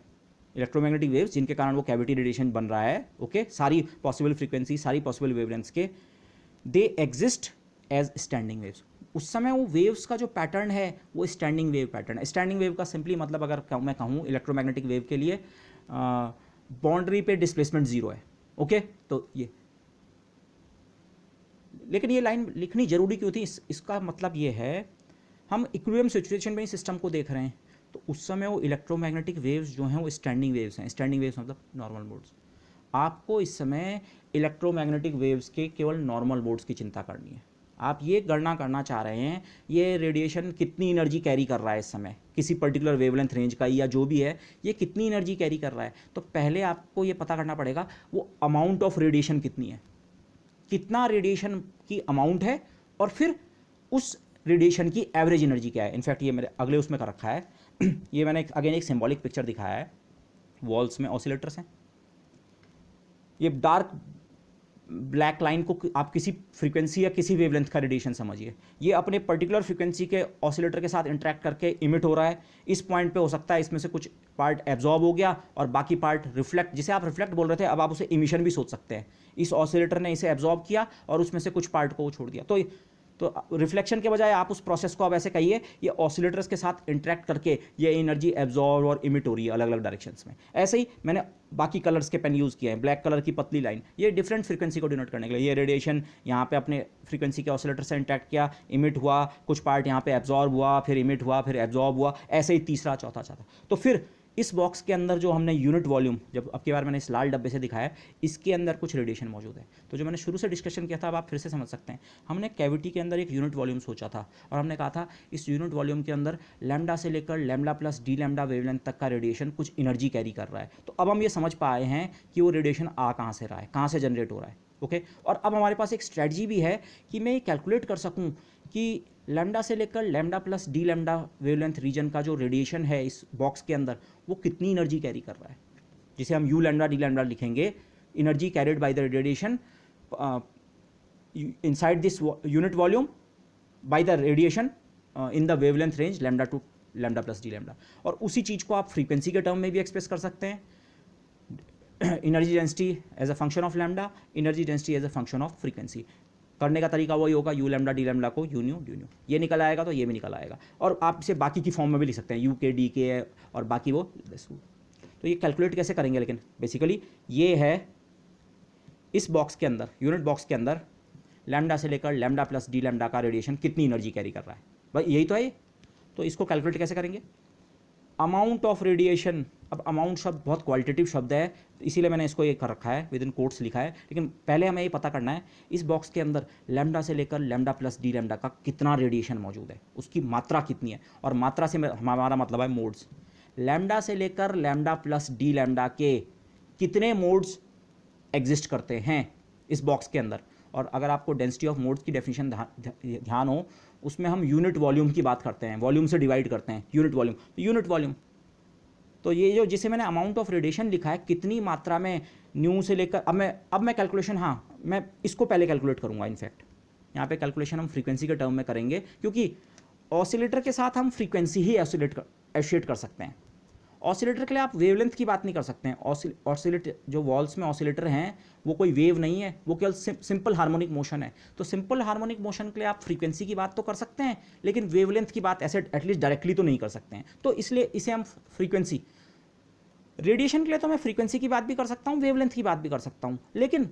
इलेक्ट्रोमैग्नेटिक वेव्स जिनके कारण वो कैविटी रेडिएशन बन रहा है, ओके, सारी पॉसिबल फ्रीक्वेंसी, सारी पॉसिबल वेवलेंथ्स के, they exist as standing waves. उस समय वो वेव्स का जो पैटर्न है वो स्टैंडिंग वेव पैटर्न है. स्टैंडिंग वेव का सिंपली मतलब अगर मैं कहूँ इलेक्ट्रोमैग्नेटिक वेव के लिए, बाउंड्री पे डिस्प्लेसमेंट जीरो है. ओके, तो ये, लेकिन ये लाइन लिखनी जरूरी क्यों थी? इसका मतलब ये है, हम इक्विलिब्रियम सिचुएशन में ही सिस्टम को देख रहे हैं, तो उस समय वो इलेक्ट्रोमैग्नेटिक वेव्स जो हैं वो स्टैंडिंग वेव्स हैं. स्टैंडिंग वेव्स मतलब नॉर्मल मोड्स. आपको इस समय इलेक्ट्रोमैग्नेटिक वेव्स के केवल नॉर्मल मोड्स की चिंता करनी है. आप ये गणना करना चाह रहे हैं ये रेडिएशन कितनी एनर्जी कैरी कर रहा है इस समय, किसी पर्टिकुलर वेवलेंथ रेंज का या जो भी है, ये कितनी एनर्जी कैरी कर रहा है. तो पहले आपको ये पता करना पड़ेगा वो अमाउंट ऑफ रेडिएशन कितनी है, कितना रेडिएशन की अमाउंट है, और फिर उस रेडिएशन की एवरेज एनर्जी क्या है. इनफैक्ट ये मेरे अगले उसमें कर रखा है. ये मैंने अगेन एक सिंबॉलिक पिक्चर दिखाया है. वॉल्स में ऑसिलेटर्स हैं. ये डार्क ब्लैक लाइन को आप किसी फ्रीक्वेंसी या किसी वेवलेंथ का रेडिएशन समझिए. ये अपने पर्टिकुलर फ्रीक्वेंसी के ऑसिलेटर के साथ इंटरेक्ट करके इमिट हो रहा है. इस पॉइंट पे हो सकता है इसमें से कुछ पार्ट एब्जॉर्ब हो गया और बाकी पार्ट रिफ्लेक्ट, जिसे आप रिफ्लेक्ट बोल रहे थे, अब आप उसे इमिशन भी सोच सकते हैं. इस ऑसिलेटर ने इसे एब्जॉर्ब किया और उसमें से कुछ पार्ट को छोड़ दिया. तो रिफ्लेक्शन के बजाय आप उस प्रोसेस को अब ऐसे कहिए, ये ऑसिलेटर्स के साथ इंटरेक्ट करके ये एनर्जी एब्जॉर्ब और इमिट हो रही है अलग अलग डायरेक्शंस में. ऐसे ही मैंने बाकी कलर्स के पेन यूज़ किए हैं. ब्लैक कलर की पतली लाइन, ये डिफरेंट फ्रीक्वेंसी को डिनोट करने के लिए. ये रेडिएशन यहाँ पे अपने फ्रीक्वेंसी के ऑसिलेटर से इंटरेक्ट किया, इमिट हुआ, कुछ पार्ट यहाँ पे एब्जॉर्ब हुआ, फिर इमिट हुआ, फिर एब्जॉर्ब हुआ, ऐसे ही तीसरा चौथा चौथा. तो फिर इस बॉक्स के अंदर जो हमने यूनिट वॉल्यूम, जब अब की बार मैंने इस लाल डब्बे से दिखाया, इसके अंदर कुछ रेडिएशन मौजूद है. तो जो मैंने शुरू से डिस्कशन किया था, अब आप फिर से समझ सकते हैं. हमने कैविटी के अंदर एक यूनिट वॉल्यूम सोचा था और हमने कहा था इस यूनिट वॉल्यूम के अंदर लैम्डा से लेकर lambda plus d lambda wavelength तक का रेडिएशन कुछ एनर्जी कैरी कर रहा है. तो अब हम ये समझ पाए हैं कि वो रेडिएशन आ कहाँ से रहा है, कहाँ से जनरेट हो रहा है. ओके, और अब हमारे पास एक स्ट्रेटजी भी है कि मैं ये कैलकुलेट कर सकूँ कि लैम्डा से लेकर lambda plus d lambda wavelength region का जो रेडिएशन है इस बॉक्स के अंदर, वो कितनी एनर्जी कैरी कर रहा है, जिसे हम यू लैम्डा डी लैम्डा लिखेंगे. Energy carried by the radiation inside this unit volume by the radiation in the wavelength range lambda two lambda plus d lambda. और उसी चीज़ को आप फ्रीक्वेंसी के टर्म में भी एक्सप्रेस कर सकते हैं. Energy density as a function of lambda, energy density as a function of frequency. करने का तरीका वही होगा, यू लैम्डा डी लैम्डा को यू न्यू डी न्यू, ये निकल आएगा तो ये भी निकल आएगा. और आप इसे बाकी की फॉर्म में भी लिख सकते हैं, यू के डी के और बाकी वो. तो ये कैलकुलेट कैसे करेंगे, लेकिन बेसिकली ये है इस बॉक्स के अंदर, यूनिट बॉक्स के अंदर लैम्डा से लेकर लैम्डा प्लस डी लैम्डा का रेडिएशन कितनी एनर्जी कैरी कर रहा है, भाई यही तो है. तो इसको कैलकुलेट कैसे करेंगे? Amount of radiation. अब अमाउंट शब्द बहुत क्वालिटेटिव शब्द है, इसीलिए मैंने इसको ये कर रखा है, विद इन कोट्स लिखा है. लेकिन पहले हमें ये पता करना है इस बॉक्स के अंदर लैम्डा से लेकर लैम्डा प्लस डी लैम्डा का कितना रेडिएशन मौजूद है, उसकी मात्रा कितनी है. और मात्रा से हमारा मतलब है मोड्स. लैम्डा से लेकर लैम्डा प्लस डी लैम्डा के कितने मोड्स एग्जिस्ट करते हैं इस बॉक्स के अंदर. और अगर आपको डेंसिटी ऑफ मोड्स की डेफिनेशन ध्यान हो, उसमें हम यूनिट वॉल्यूम की बात करते हैं, वॉल्यूम से डिवाइड करते हैं यूनिट वॉल्यूम. तो यूनिट वॉल्यूम, तो ये जो जिसे मैंने अमाउंट ऑफ रेडिएशन लिखा है, कितनी मात्रा में न्यू से लेकर, अब मैं कैलकुलेशन, हाँ मैं इसको पहले कैलकुलेट करूँगा. इनफैक्ट यहाँ पे कैलकुलेशन हम फ्रीक्वेंसी के टर्म में करेंगे, क्योंकि ऑसिलेटर के साथ हम फ्रीक्वेंसी ही एसोसिएट कर सकते हैं. ऑसिलेटर के लिए आप वेवलेंथ की बात नहीं कर सकते हैं. ऑसिलेटर जो वॉल्स में ऑसिलेटर हैं वो कोई वेव नहीं है, वो केवल सिंपल हार्मोनिक मोशन है. तो सिंपल हार्मोनिक मोशन के लिए आप फ्रीक्वेंसी की बात तो कर सकते हैं, लेकिन वेवलेंथ की बात ऐसे एटलीस्ट डायरेक्टली तो नहीं कर सकते हैं. तो इसलिए इसे हम फ्रीक्वेंसी, रेडिएशन के लिए तो मैं फ्रीक्वेंसी की बात भी कर सकता हूँ, वेवलेंथ की बात भी कर सकता हूँ, लेकिन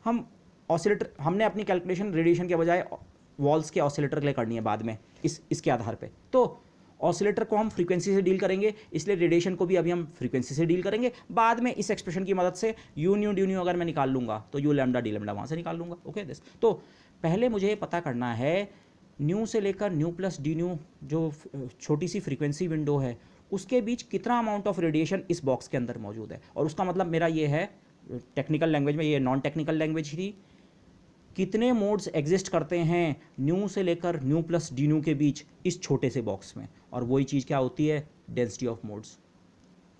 हम ऑसिलेटर, हमने अपनी कैलकुलेशन रेडिएशन के बजाय वॉल्स के ऑसिलेटर के लिए करनी है बाद में इसके आधार पे। तो ऑसिलेटर को हम फ्रीक्वेंसी से डील करेंगे, इसलिए रेडिएशन को भी अभी हम फ्रीक्वेंसी से डील करेंगे। बाद में इस एक्सप्रेशन की मदद से यू न्यू डी न्यू अगर मैं निकाल लूँगा तो यू लैम्डा डी लैम्डा वहाँ से निकाल लूँगा। Okay this. तो पहले मुझे पता करना है न्यू से लेकर न्यू प्लस डी न्यू जो छोटी सी फ्रीक्वेंसी विंडो है उसके बीच कितना अमाउंट ऑफ रेडिएशन इस बॉक्स के अंदर मौजूद है। और उसका मतलब मेरा ये है, टेक्निकल लैंग्वेज में, ये नॉन टेक्निकल लैंग्वेज थी, कितने मोड्स एग्जिस्ट करते हैं न्यू से लेकर न्यू प्लस डी न्यू के बीच इस छोटे से बॉक्स में। और वही चीज़ क्या होती है, density of modes.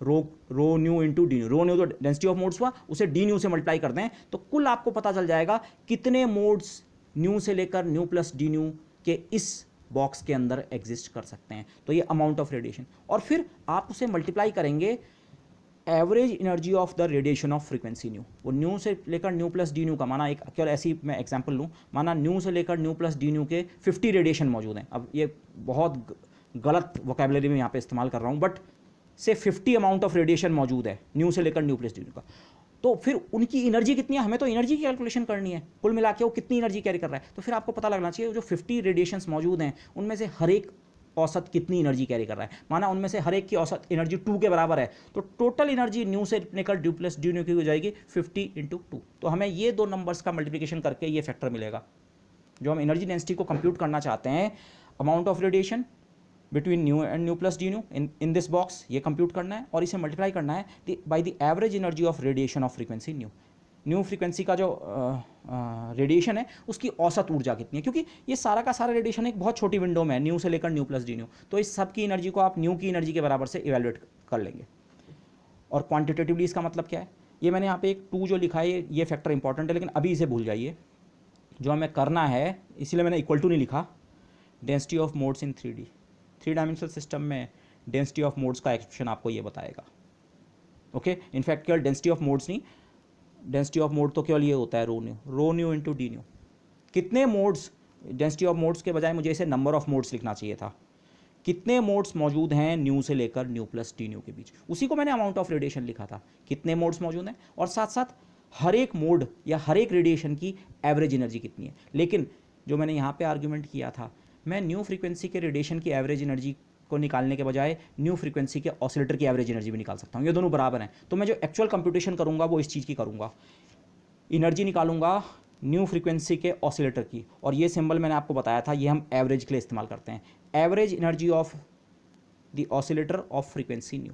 Rho nu into d nu, rho nu तो डेंसिटी ऑफ मोड्स हुआ, उसे डी न्यू से मल्टीप्लाई कर दें तो कुल आपको पता चल जाएगा कितने मोड्स न्यू से लेकर न्यू प्लस डी न्यू के इस बॉक्स के अंदर एग्जिस्ट कर सकते हैं। तो ये अमाउंट ऑफ रेडिएशन, और फिर आप उसे मल्टीप्लाई करेंगे average energy of the radiation of frequency new. वो न्यू से लेकर न्यू प्लस डी न्यू का, माना एक केवल ऐसी मैं एग्जांपल लूँ, माना न्यू से लेकर न्यू प्लस डी न्यू के 50 रेडिएशन मौजूद हैं। अब ये बहुत गलत वोकेबलरी में यहाँ पे इस्तेमाल कर रहा हूँ, बट से 50 अमाउंट ऑफ रेडिएशन मौजूद है न्यू से लेकर न्यू प्लस डी न्यू का। तो फिर उनकी एनर्जी कितनी है, हमें तो एनर्जी की कैलकुलेशन करनी है, कुल मिला के वो कितनी एनर्जी कैरी कर रहा है। तो फिर आपको पता लगना चाहिए जो 50 रेडिएशंस मौजूद हैं उनमें से हर एक औसत कितनी एनर्जी कैरी कर रहा है। माना उनमें से हर एक की औसत एनर्जी 2 के बराबर है, तो टोटल एनर्जी न्यू से लेकर ड्यू प्लस डी न्यू की हो जाएगी 50 × 2। तो हमें ये दो नंबर्स का मल्टीप्लिकेशन करके ये फैक्टर मिलेगा जो हम एनर्जी डेंसिटी को कंप्यूट करना चाहते हैं। Amount of radiation between new and new plus D new in this box, ये कंप्यूट करना है और इसे मल्टीप्लाई करना है by the average energy of radiation of frequency new. New frequency का जो रेडिएशन है उसकी औसत ऊर्जा कितनी है, क्योंकि ये सारा का सारा रेडिएशन एक बहुत छोटी विंडो में है, न्यू से लेकर न्यू प्लस डी न्यू। तो इस सब की एनर्जी को आप न्यू की एनर्जी के बराबर से इवेल्युएट कर लेंगे। और क्वांटिटेटिवली इसका मतलब क्या है, ये मैंने यहाँ पे एक 2 जो लिखा है ये फैक्टर इंपॉर्टेंट है, लेकिन अभी इसे भूल जाइए। जो हमें करना है, इसीलिए मैंने इक्वल टू नहीं लिखा, density of modes in 3D, 3 dimensional system में डेंसिटी ऑफ मोड्स का एक्सप्रेशन आपको ये बताएगा। ओके, इनफैक्ट केवल डेंसिटी ऑफ मोड्स नहीं, डेंसिटी ऑफ मोड तो केवल ये होता है रो न्यू इंटू डी न्यू। कितने मोड्स, डेंसिटी ऑफ मोड्स के बजाय मुझे इसे नंबर ऑफ मोड्स लिखना चाहिए था। कितने मोड्स मौजूद हैं न्यू से लेकर न्यू प्लस डी न्यू के बीच, उसी को मैंने अमाउंट ऑफ रेडिएशन लिखा था। कितने मोड्स मौजूद हैं और साथ साथ हर एक मोड या हर एक रेडिएशन की एवरेज एनर्जी कितनी है। लेकिन जो मैंने यहाँ पे आर्ग्यूमेंट किया था, मैं न्यू फ्रीक्वेंसी के रेडिएशन की एवरेज एनर्जी को निकालने के बजाय न्यू फ्रीक्वेंसी के ऑसिलेटर की एवरेज एनर्जी भी निकाल सकता हूँ, ये दोनों बराबर हैं। तो मैं जो एक्चुअल कंप्यूटेशन करूँगा वो इस चीज़ की करूँगा, एनर्जी निकालूंगा न्यू फ्रीक्वेंसी के ऑसिलेटर की, और ये सिंबल मैंने आपको बताया था, ये हम एवरेज के लिए इस्तेमाल करते हैं, average energy of the oscillator of frequency new.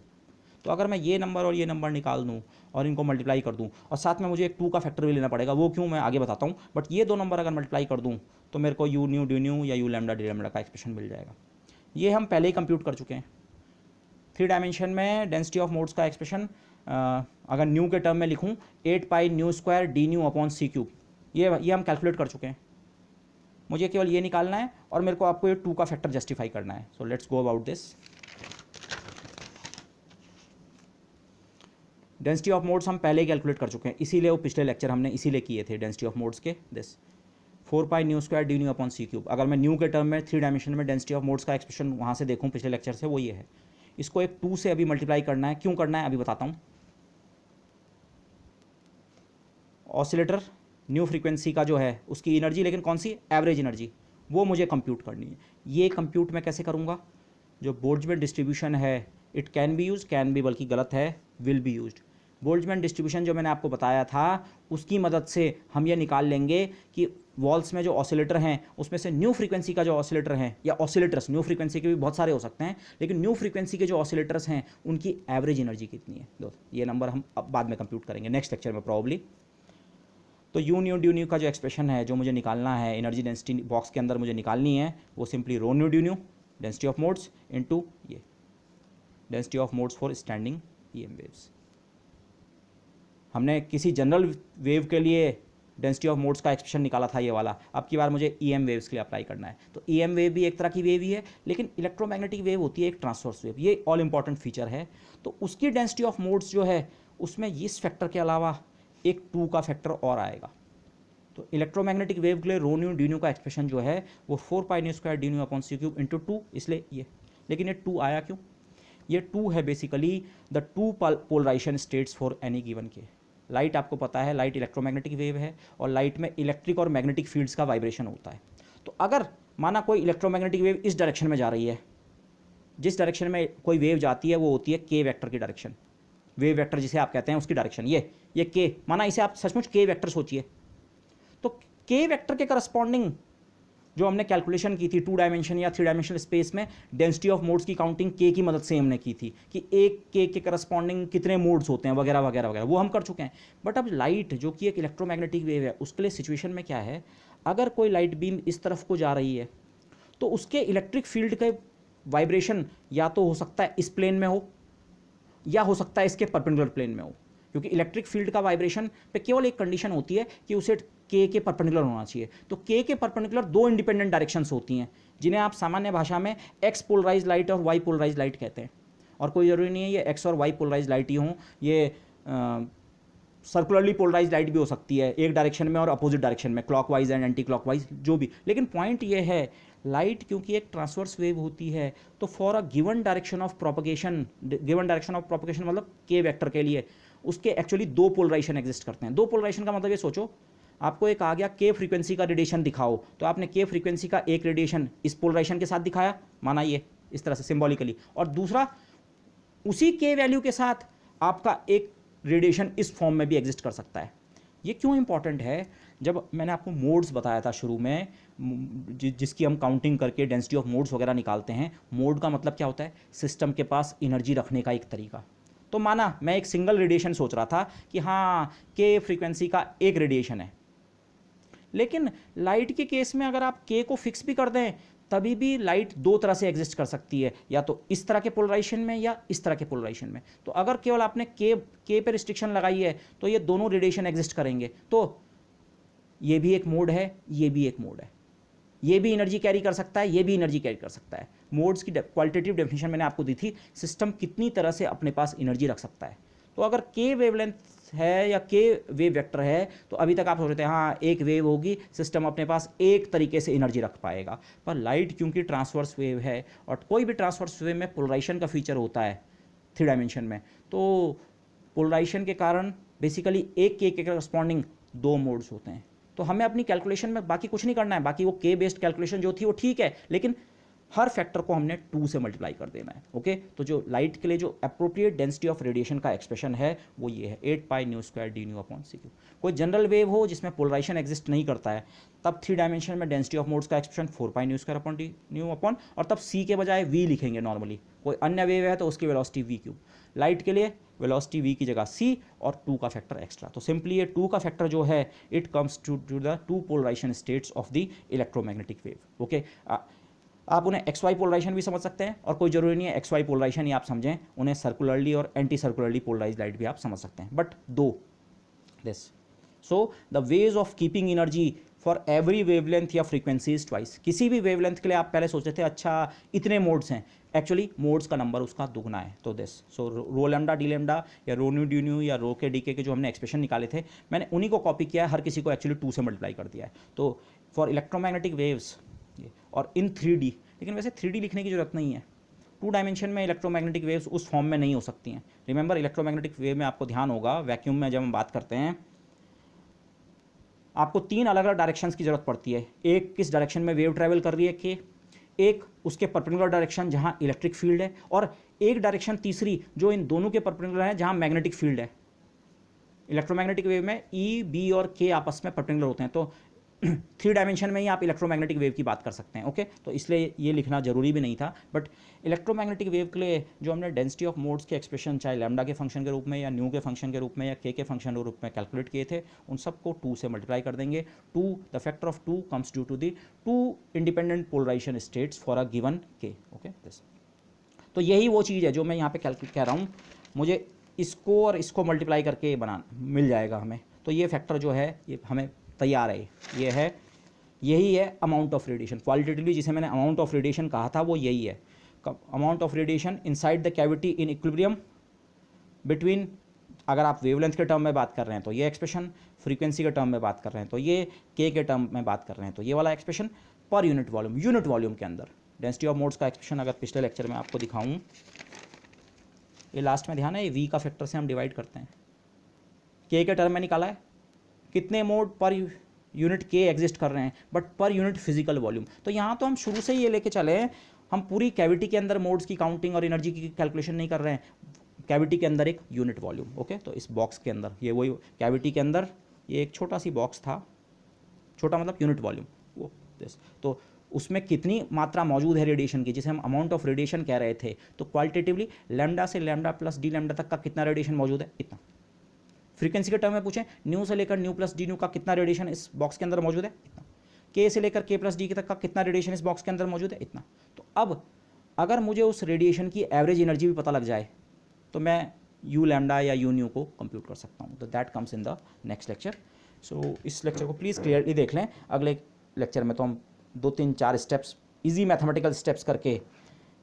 तो अगर मैं ये नंबर और ये नंबर निकाल दूँ और इनको मल्टीप्लाई कर दूँ, और साथ में मुझे एक 2 का फैक्टर भी लेना पड़ेगा, वो क्यों मैं आगे बताता हूँ, बट ये दो नंबर अगर मल्टीप्लाई कर दूँ तो मेरे को यू न्यू डी न्यू या यू लैम्डा डी लैम्डा का एक्सप्रेशन मिल जाएगा। ये हम पहले ही कंप्यूट कर चुके हैं। 3 डायमेंशन में डेंसिटी ऑफ मोड्स का एक्सप्रेशन अगर न्यू के टर्म में लिखूँ 8 pi nu square d nu upon c cube, ये हम कैलकुलेट कर चुके हैं। मुझे केवल ये निकालना है और मेरे को आपको ये 2 का फैक्टर जस्टिफाई करना है। So let's go about this. Density of modes हम पहले ही कैलकुलेट कर चुके हैं, इसीलिए वो पिछले लेक्चर हमने इसीलिए किए थे डेंसिटी ऑफ मोड्स के। This 4 pi nu square d nu upon c cube. अगर मैं न्यू के टर्म में 3 डायमेंशन में डेंसिटी ऑफ मोड्स का एक्सप्रेशन वहाँ से देखूँ पिछले लेक्चर से, वो ये है। इसको एक 2 से अभी मल्टीप्लाई करना है, क्यों करना है अभी बताता हूँ। ऑसिलेटर न्यू फ्रीक्वेंसी का जो है उसकी एनर्जी, लेकिन कौन सी, एवरेज एनर्जी, वो मुझे कंप्यूट करनी है। ये कंप्यूट मैं कैसे करूँगा, जो बोल्ट्जमैन डिस्ट्रीब्यूशन है, it can be use, can be बल्कि गलत है, will be used. Boltzmann distribution जो मैंने आपको बताया था उसकी मदद से हम ये निकाल लेंगे कि वॉल्स में जो ऑसिलेटर हैं उसमें से न्यू फ्रीक्वेंसी का जो ऑसिलेटर हैं, या ऑसिलेटर्स, न्यू फ्रीक्वेंसी के भी बहुत सारे हो सकते हैं, लेकिन न्यू फ्रीक्वेंसी के जो ऑसिलेटर्स हैं उनकी एवरेज एनर्जी कितनी है। दोस्तों ये नंबर हम अब बाद में कंप्यूट करेंगे नेक्स्ट लेक्चर में प्रॉब्ली। तो यू न्यू डी न्यू का जो एक्सप्रेशन है जो मुझे निकालना है, एनर्जी डेंसिटी बॉक्स के अंदर मुझे निकालनी है, वो simply rho nu d nu density of modes into ये density of modes for standing EM waves. हमने किसी जनरल वेव के लिए डेंसिटी ऑफ मोड्स का एक्सप्रेशन निकाला था ये वाला, अब की बार मुझे ईएम वेव्स के लिए अप्लाई करना है। तो ईएम वेव भी एक तरह की वेव ही है, लेकिन इलेक्ट्रोमैग्नेटिक वेव होती है एक ट्रांसवर्स वेव, ये ऑल इंपॉर्टेंट फीचर है। तो उसकी डेंसिटी ऑफ मोड्स जो है उसमें इस फैक्टर के अलावा एक 2 का फैक्टर और आएगा। तो इलेक्ट्रोमैग्नेटिक वेव के लिए रो न्यू डी न्यू का एक्सप्रेशन जो है वो 4 pi nu square d nu upon c cube into 2, इसलिए ये। लेकिन ये 2 आया क्यों, ये 2 है basically the 2 polarization states for any given k. Light आपको पता है, लाइट इलेक्ट्रोमैग्नेटिक वेव है और लाइट में इलेक्ट्रिक और मैग्नेटिक फील्ड्स का वाइब्रेशन होता है। तो अगर माना कोई इलेक्ट्रोमैग्नेटिक वेव इस डायरेक्शन में जा रही है, जिस डायरेक्शन में कोई वेव जाती है वो होती है के वेक्टर की डायरेक्शन, वेव वेक्टर जिसे आप कहते हैं उसकी डायरेक्शन, ये के, माना इसे आप सचमुच के वेक्टर सोचिए, तो के वेक्टर के करस्पॉन्डिंग जो हमने कैलकुलेशन की थी 2 डायमेंशन या 3 डायमेंशनल स्पेस में डेंसिटी ऑफ मोड्स की काउंटिंग के की मदद से हमने की थी कि एक के करस्पॉन्डिंग कितने मोड्स होते हैं वगैरह वगैरह वगैरह, वो हम कर चुके हैं। बट अब लाइट जो कि एक इलेक्ट्रोमैग्नेटिक वेव है, उसके लिए सिचुएशन में क्या है, अगर कोई लाइट बीम इस तरफ को जा रही है तो उसके इलेक्ट्रिक फील्ड का वाइब्रेशन या तो हो सकता है इस प्लेन में हो या हो सकता है इसके परपेंडिकुलर प्लेन में हो, क्योंकि इलेक्ट्रिक फील्ड का वाइब्रेशन पे केवल एक कंडीशन होती है कि उसे के परपेंडिकुलर होना चाहिए। तो के परपेंडिकुलर 2 इंडिपेंडेंट डायरेक्शंस होती हैं जिन्हें आप सामान्य भाषा में एक्स पोलराइज लाइट और वाई पोलराइज लाइट कहते हैं। और कोई ज़रूरी नहीं है ये एक्स और वाई पोलराइज लाइट ही हों, ये सर्कुलरली पोलराइज लाइट भी हो सकती है, एक डायरेक्शन में और अपोजिट डायरेक्शन में, क्लॉकवाइज एंड एंटी क्लॉकवाइज जो भी। लेकिन पॉइंट ये है, लाइट क्योंकि एक ट्रांसवर्स वेव होती है तो for a given direction of propagation, given direction of propagation मतलब के वेक्टर के लिए उसके एक्चुअली 2 पोलराइजेशन एग्जिस्ट करते हैं। 2 पोलराइजेशन का मतलब ये सोचो, आपको एक आ गया के फ्रीक्वेंसी का रेडिएशन दिखाओ, तो आपने के फ्रीक्वेंसी का एक रेडिएशन इस पोलराइजेशन के साथ दिखाया, माना ये इस तरह से सिंबॉलिकली, और दूसरा उसी के वैल्यू के साथ आपका एक रेडिएशन इस फॉर्म में भी एग्जिस्ट कर सकता है। ये क्यों इंपॉर्टेंट है, जब मैंने आपको मोड्स बताया था शुरू में, जिसकी हम काउंटिंग करके डेंसिटी ऑफ मोड्स वगैरह निकालते हैं, मोड का मतलब क्या होता है, सिस्टम के पास एनर्जी रखने का एक तरीका। तो माना मैं एक सिंगल रेडिएशन सोच रहा था कि हाँ के फ्रीक्वेंसी का एक रेडिएशन है, लेकिन लाइट के केस में अगर आप के को फिक्स भी कर दें तभी भी लाइट 2 तरह से एग्जिस्ट कर सकती है, या तो इस तरह के पोलराइजेशन में या इस तरह के पोलराइजेशन में। तो अगर केवल आपने के पे रिस्ट्रिक्शन लगाई है तो ये दोनों रेडिएशन एग्जिस्ट करेंगे, तो ये भी एक मोड है, ये भी एक मोड है, ये भी एनर्जी कैरी कर सकता है, ये भी एनर्जी कैरी कर सकता है। मोड्स की क्वालिटेटिव डेफिनेशन मैंने आपको दी थी, सिस्टम कितनी तरह से अपने पास एनर्जी रख सकता है। तो अगर के वेवलेंथ है या के वेव वेक्टर है तो अभी तक आप सोच रहे थे हाँ एक वेव होगी, सिस्टम अपने पास एक तरीके से एनर्जी रख पाएगा। पर लाइट क्योंकि ट्रांसवर्स वेव है और कोई भी ट्रांसवर्स वेव में पोलराइजेशन का फीचर होता है 3 डायमेंशन में, तो पोलराइजेशन के कारण बेसिकली एक के करस्पॉन्डिंग 2 मोड्स होते हैं। तो हमें अपनी कैलकुलेशन में बाकी कुछ नहीं करना है, बाकी वो के बेस्ड कैलकुलेशन जो थी वो ठीक है, लेकिन हर फैक्टर को हमने 2 से मल्टीप्लाई कर देना है। ओके, तो जो लाइट के लिए जो अप्रोप्रिएट डेंसिटी ऑफ रेडिएशन का एक्सप्रेशन है वो ये है 8 pi nu square d nu upon c cube. कोई जनरल वेव हो जिसमें पोलराइजेशन एग्जिस्ट नहीं करता है, तब 3 डायमेंशन में डेंसिटी ऑफ मोड्स का expression 4 pi nu square upon D nu upon, और तब सी के बजाय वी लिखेंगे नॉर्मली। कोई अन्य वेव है तो उसकी वेलोसिटी वी क्यूब, लाइट के लिए वेलोसिटी v की जगह c और 2 का फैक्टर एक्स्ट्रा। तो सिंपली ये 2 का फैक्टर जो है it comes to the 2 polarization states of the electromagnetic wave. Okay, आप उन्हें एक्स वाई पोलराइजेशन भी समझ सकते हैं, और कोई जरूरी नहीं है एक्स वाई पोलराइजेशन ही आप समझें, उन्हें सर्कुलरली और एंटी सर्कुलरली पोलराइज लाइट भी आप समझ सकते हैं, बट दो this. So the ways of keeping energy for every wavelength या फ्रीक्वेंसीज ट्वाइस। किसी भी वेवलेंथ के लिए आप पहले सोचते थे अच्छा इतने मोड्स हैं, एक्चुअली मोड्स का नंबर उसका दुगना है, तो this. So rho lambda d lambda या रो न्यू डी न्यू या रो के डी के जो हमने एक्सप्रेशन निकाले थे, मैंने उन्हीं को कॉपी किया है, हर किसी को एक्चुअली 2 से मल्टीप्लाई कर दिया है। तो फॉर इलेक्ट्रोमैग्नेटिक वेव्स और इन 3D, लेकिन वैसे 3D लिखने की जरूरत नहीं है, 2 डायमेंशन में इलेक्ट्रोमैग्नेटिक वेव्स उस फॉर्म में नहीं हो सकती हैं। रिमेंबर इलेक्ट्रोमैग्नेटिक वेव में आपको ध्यान होगा वैक्यूम में जब हम बात करते हैं आपको 3 अलग अलग डायरेक्शंस की जरूरत पड़ती है। एक किस डायरेक्शन में वेव ट्रैवल कर रही है के, एक उसके परपेंडिकुलर डायरेक्शन जहां इलेक्ट्रिक फील्ड है, और एक डायरेक्शन तीसरी जो इन दोनों के परपेंडिकुलर है जहां मैग्नेटिक फील्ड है। इलेक्ट्रोमैग्नेटिक वेव में ई बी और के आपस में परपेंडिकुलर होते हैं, तो 3 डायमेंशन में ही आप इलेक्ट्रोमैग्नेटिक वेव की बात कर सकते हैं। ओके, तो इसलिए ये लिखना जरूरी भी नहीं था। बट इलेक्ट्रोमैग्नेटिक वेव के लिए जो हमने डेंसिटी ऑफ मोड्स के एक्सप्रेशन चाहे लैम्डा के फंक्शन के रूप में या न्यू के फंक्शन के रूप में या के फंक्शन के रूप में कैलकुलेट किए थे, उन सबको 2 से मल्टीप्लाई कर देंगे। 2 the factor of 2 comes due to the 2 independent polarization states for a given k. Okay, this. तो यही वो चीज़ है जो मैं यहाँ पे कैलकुलेट कह रहा हूँ, मुझे इसको और इसको मल्टीप्लाई करके बनाना मिल जाएगा हमें। तो ये फैक्टर जो है ये हमें तैयार है, ये है, यही है अमाउंट ऑफ रेडिएशन। क्वालिटेटिवली जिसे मैंने अमाउंट ऑफ रेडिएशन कहा था वो यही है, amount of radiation inside the cavity in equilibrium between, अगर आप वेवलेंथ के टर्म में बात कर रहे हैं तो ये एक्सप्रेशन, फ्रीक्वेंसी के टर्म में बात कर रहे हैं तो ये, के टर्म में बात कर रहे हैं तो ये वाला एक्सप्रेशन, पर यूनिट वॉल्यूम के अंदर डेंसिटी ऑफ मोड्स का एक्सप्रेशन अगर पिछले लेक्चर में आपको दिखाऊं, ये लास्ट में ध्यान है, ये वी का फैक्टर से हम डिवाइड करते हैं, के टर्म में निकाला है कितने मोड पर यूनिट के एग्जिस्ट कर रहे हैं, but per unit physical volume. तो यहाँ तो हम शुरू से ही ये लेके चले हैं, हम पूरी कैविटी के अंदर मोड्स की काउंटिंग और एनर्जी की कैलकुलेशन नहीं कर रहे हैं, कैविटी के अंदर एक यूनिट वॉल्यूम। ओके, तो इस बॉक्स के अंदर ये वही कैविटी के अंदर ये एक छोटा सी बॉक्स था, छोटा मतलब यूनिट वॉल्यूम वो दिस। तो उसमें कितनी मात्रा मौजूद है रेडिएशन की, जिसे हम अमाउंट ऑफ रेडिएशन कह रहे थे, तो क्वालिटेटिवली लैम्डा से लैम्डा प्लस डी लैम्डा तक का कितना रेडिएशन मौजूद है, इतना। फ्रीक्वेंसी के टर्म में पूछें, न्यू से लेकर न्यू प्लस डी न्यू का कितना रेडिएशन इस बॉक्स के अंदर मौजूद है, इतना। के से लेकर के प्लस डी तक का कितना रेडिएशन इस बॉक्स के अंदर मौजूद है, इतना। तो अब अगर मुझे उस रेडिएशन की एवरेज एनर्जी भी पता लग जाए तो मैं यू लैम्डा या यू न्यू को कंप्यूट कर सकता हूँ। तो that comes in the next lecture. So इस लेक्चर को प्लीज़ क्लियरली देख लें। अगले लेक्चर में तो हम 2-3-4 स्टेप्स, इजी मैथमेटिकल स्टेप्स करके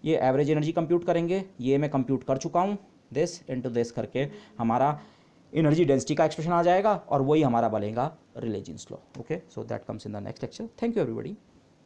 ये एवरेज एनर्जी कंप्यूट करेंगे। ये मैं कंप्यूट कर चुका हूँ, दिस इनटू दिस करके हमारा एनर्जी डेंसिटी का एक्सप्रेशन आ जाएगा और वही हमारा बनेगा Rayleigh Jeans law. Okay, so that comes in the next lecture. Thank you everybody.